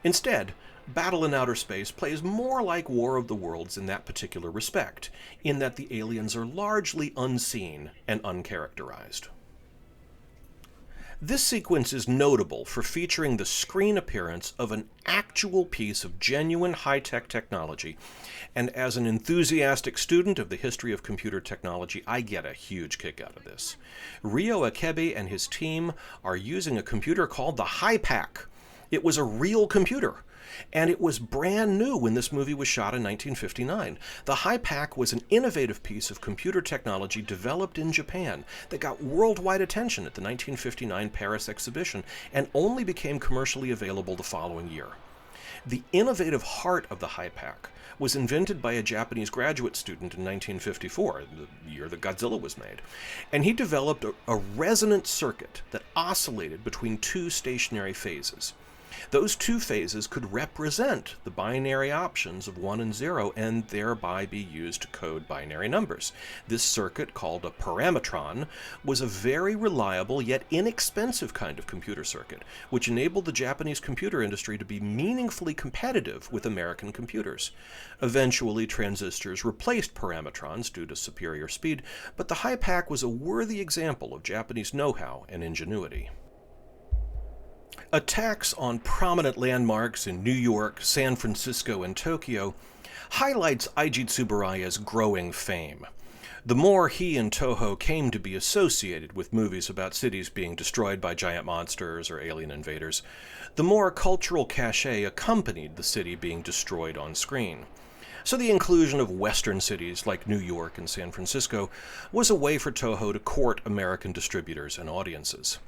Instead, Battle in Outer Space plays more like War of the Worlds in that particular respect, in that the aliens are largely unseen and uncharacterized. This sequence is notable for featuring the screen appearance of an actual piece of genuine high-tech technology, and as an enthusiastic student of the history of computer technology, I get a huge kick out of this. Ryo Akebe and his team are using a computer called the HiPAC. It was a real computer, and it was brand new when this movie was shot in 1959. The HiPAC was an innovative piece of computer technology developed in Japan that got worldwide attention at the 1959 Paris exhibition and only became commercially available the following year. The innovative heart of the HiPAC was invented by a Japanese graduate student in 1954, the year that Godzilla was made, and he developed a resonant circuit that oscillated between two stationary phases. Those two phases could represent the binary options of 1 and 0 and thereby be used to code binary numbers. This circuit, called a parametron, was a very reliable yet inexpensive kind of computer circuit, which enabled the Japanese computer industry to be meaningfully competitive with American computers. Eventually, transistors replaced parametrons due to superior speed, but the HiPAC was a worthy example of Japanese know-how and ingenuity. Attacks on prominent landmarks in New York, San Francisco, and Tokyo highlights Eiji Tsuburaya's growing fame. The more he and Toho came to be associated with movies about cities being destroyed by giant monsters or alien invaders, the more cultural cachet accompanied the city being destroyed on screen. So the inclusion of Western cities like New York and San Francisco was a way for Toho to court American distributors and audiences.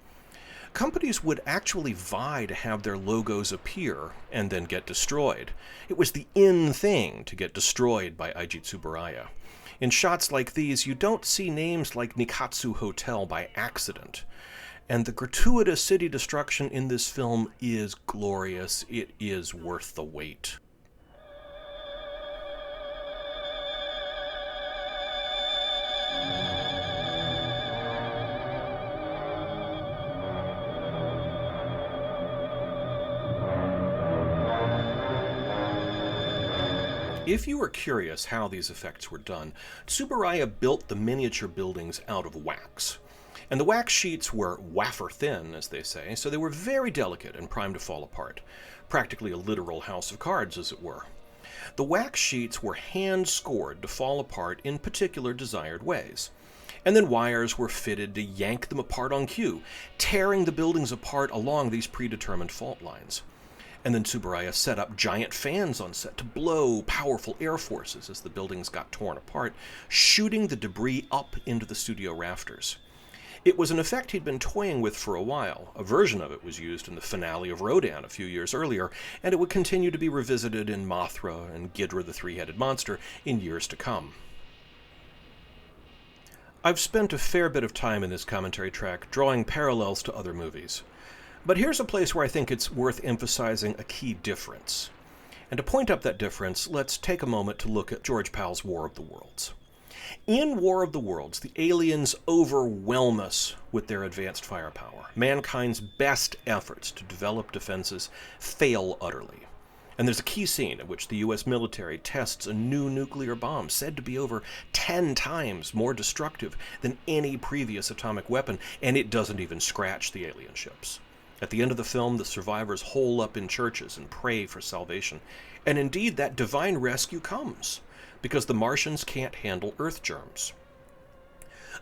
companies would actually vie to have their logos appear and then get destroyed. It was the in thing to get destroyed by Eiji Tsuburaya. In shots like these, you don't see names like Nikatsu Hotel by accident. And the gratuitous city destruction in this film is glorious. It is worth the wait. If you were curious how these effects were done, Tsuburaya built the miniature buildings out of wax. And the wax sheets were wafer thin, as they say, so they were very delicate and primed to fall apart. Practically a literal house of cards, as it were. The wax sheets were hand-scored to fall apart in particular desired ways. And then wires were fitted to yank them apart on cue, tearing the buildings apart along these predetermined fault lines. And then Tsuburaya set up giant fans on set to blow powerful air forces as the buildings got torn apart, shooting the debris up into the studio rafters. It was an effect he'd been toying with for a while. A version of it was used in the finale of Rodan a few years earlier, and it would continue to be revisited in Mothra and Ghidorah the Three-Headed Monster in years to come. I've spent a fair bit of time in this commentary track drawing parallels to other movies. But here's a place where I think it's worth emphasizing a key difference. And to point up that difference, let's take a moment to look at George Pal's War of the Worlds. In War of the Worlds, the aliens overwhelm us with their advanced firepower. Mankind's best efforts to develop defenses fail utterly. And there's a key scene in which the U.S. military tests a new nuclear bomb said to be over 10 times more destructive than any previous atomic weapon, and it doesn't even scratch the alien ships. At the end of the film, the survivors hole up in churches and pray for salvation. And indeed, that divine rescue comes, because the Martians can't handle Earth germs.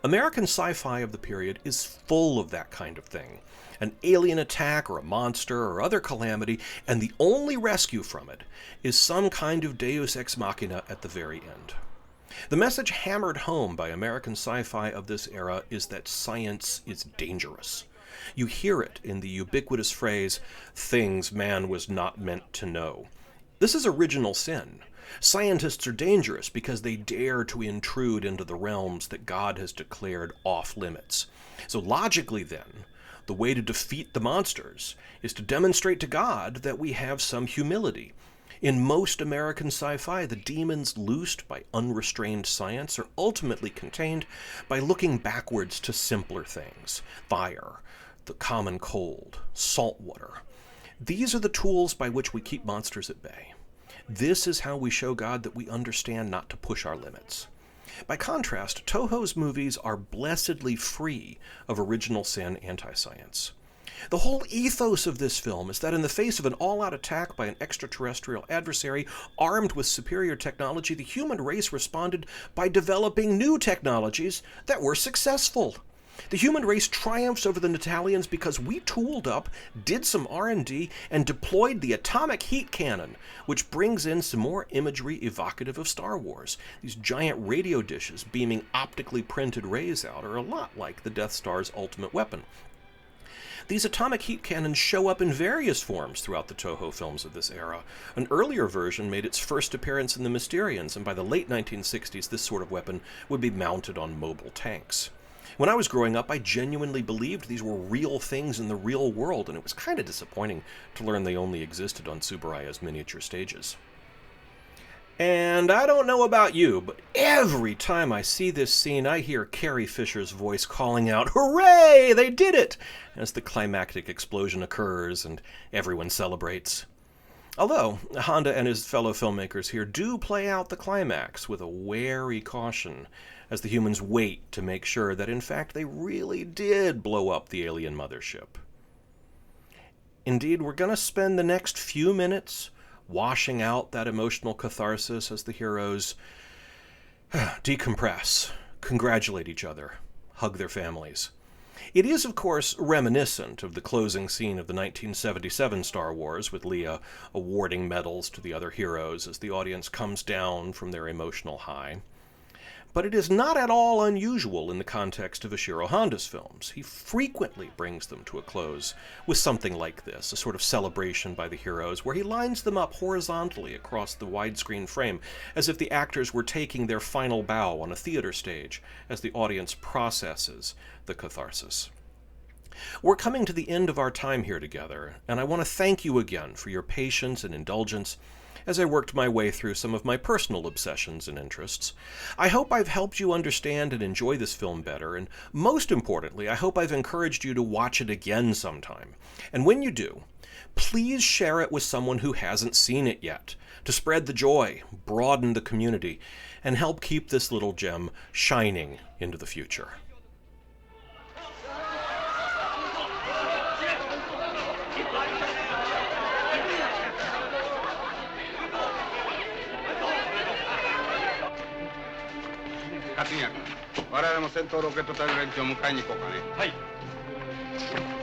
American sci-fi of the period is full of that kind of thing. An alien attack or a monster or other calamity, and the only rescue from it is some kind of deus ex machina at the very end. The message hammered home by American sci-fi of this era is that science is dangerous. You hear it in the ubiquitous phrase, "things man was not meant to know." This is original sin. Scientists are dangerous because they dare to intrude into the realms that God has declared off limits. So logically then, the way to defeat the monsters is to demonstrate to God that we have some humility. In most American sci-fi, the demons loosed by unrestrained science are ultimately contained by looking backwards to simpler things. Fire, the common cold, salt water. These are the tools by which we keep monsters at bay. This is how we show God that we understand not to push our limits. By contrast, Toho's movies are blessedly free of original sin anti-science. The whole ethos of this film is that in the face of an all-out attack by an extraterrestrial adversary armed with superior technology, the human race responded by developing new technologies that were successful. The human race triumphs over the Natalians because we tooled up, did some R&D, and deployed the atomic heat cannon, which brings in some more imagery evocative of Star Wars. These giant radio dishes beaming optically printed rays out are a lot like the Death Star's ultimate weapon. These atomic heat cannons show up in various forms throughout the Toho films of this era. An earlier version made its first appearance in the Mysterians, and by the late 1960s this sort of weapon would be mounted on mobile tanks. When I was growing up, I genuinely believed these were real things in the real world, and it was kind of disappointing to learn they only existed on Tsuburaya's miniature stages. And I don't know about you, but every time I see this scene, I hear Carrie Fisher's voice calling out, "Hooray! They did it!" as the climactic explosion occurs and everyone celebrates. Although, Honda and his fellow filmmakers here do play out the climax with a wary caution, as the humans wait to make sure that in fact they really did blow up the alien mothership. Indeed, we're going to spend the next few minutes washing out that emotional catharsis as the heroes decompress, congratulate each other, hug their families. It is, of course, reminiscent of the closing scene of the 1977 Star Wars, with Leia awarding medals to the other heroes as the audience comes down from their emotional high. But it is not at all unusual in the context of Ishiro Honda's films. He frequently brings them to a close with something like this, a sort of celebration by the heroes, where he lines them up horizontally across the widescreen frame, as if the actors were taking their final bow on a theater stage as the audience processes the catharsis. We're coming to the end of our time here together, and I want to thank you again for your patience and indulgence as I worked my way through some of my personal obsessions and interests. I hope I've helped you understand and enjoy this film better, and most importantly, I hope I've encouraged you to watch it again sometime. And when you do, please share it with someone who hasn't seen it yet, to spread the joy, broaden the community, and help keep this little gem shining into the future. Akira, 我々も戦闘ロケット隊の連中を迎えに行こうかね。はい。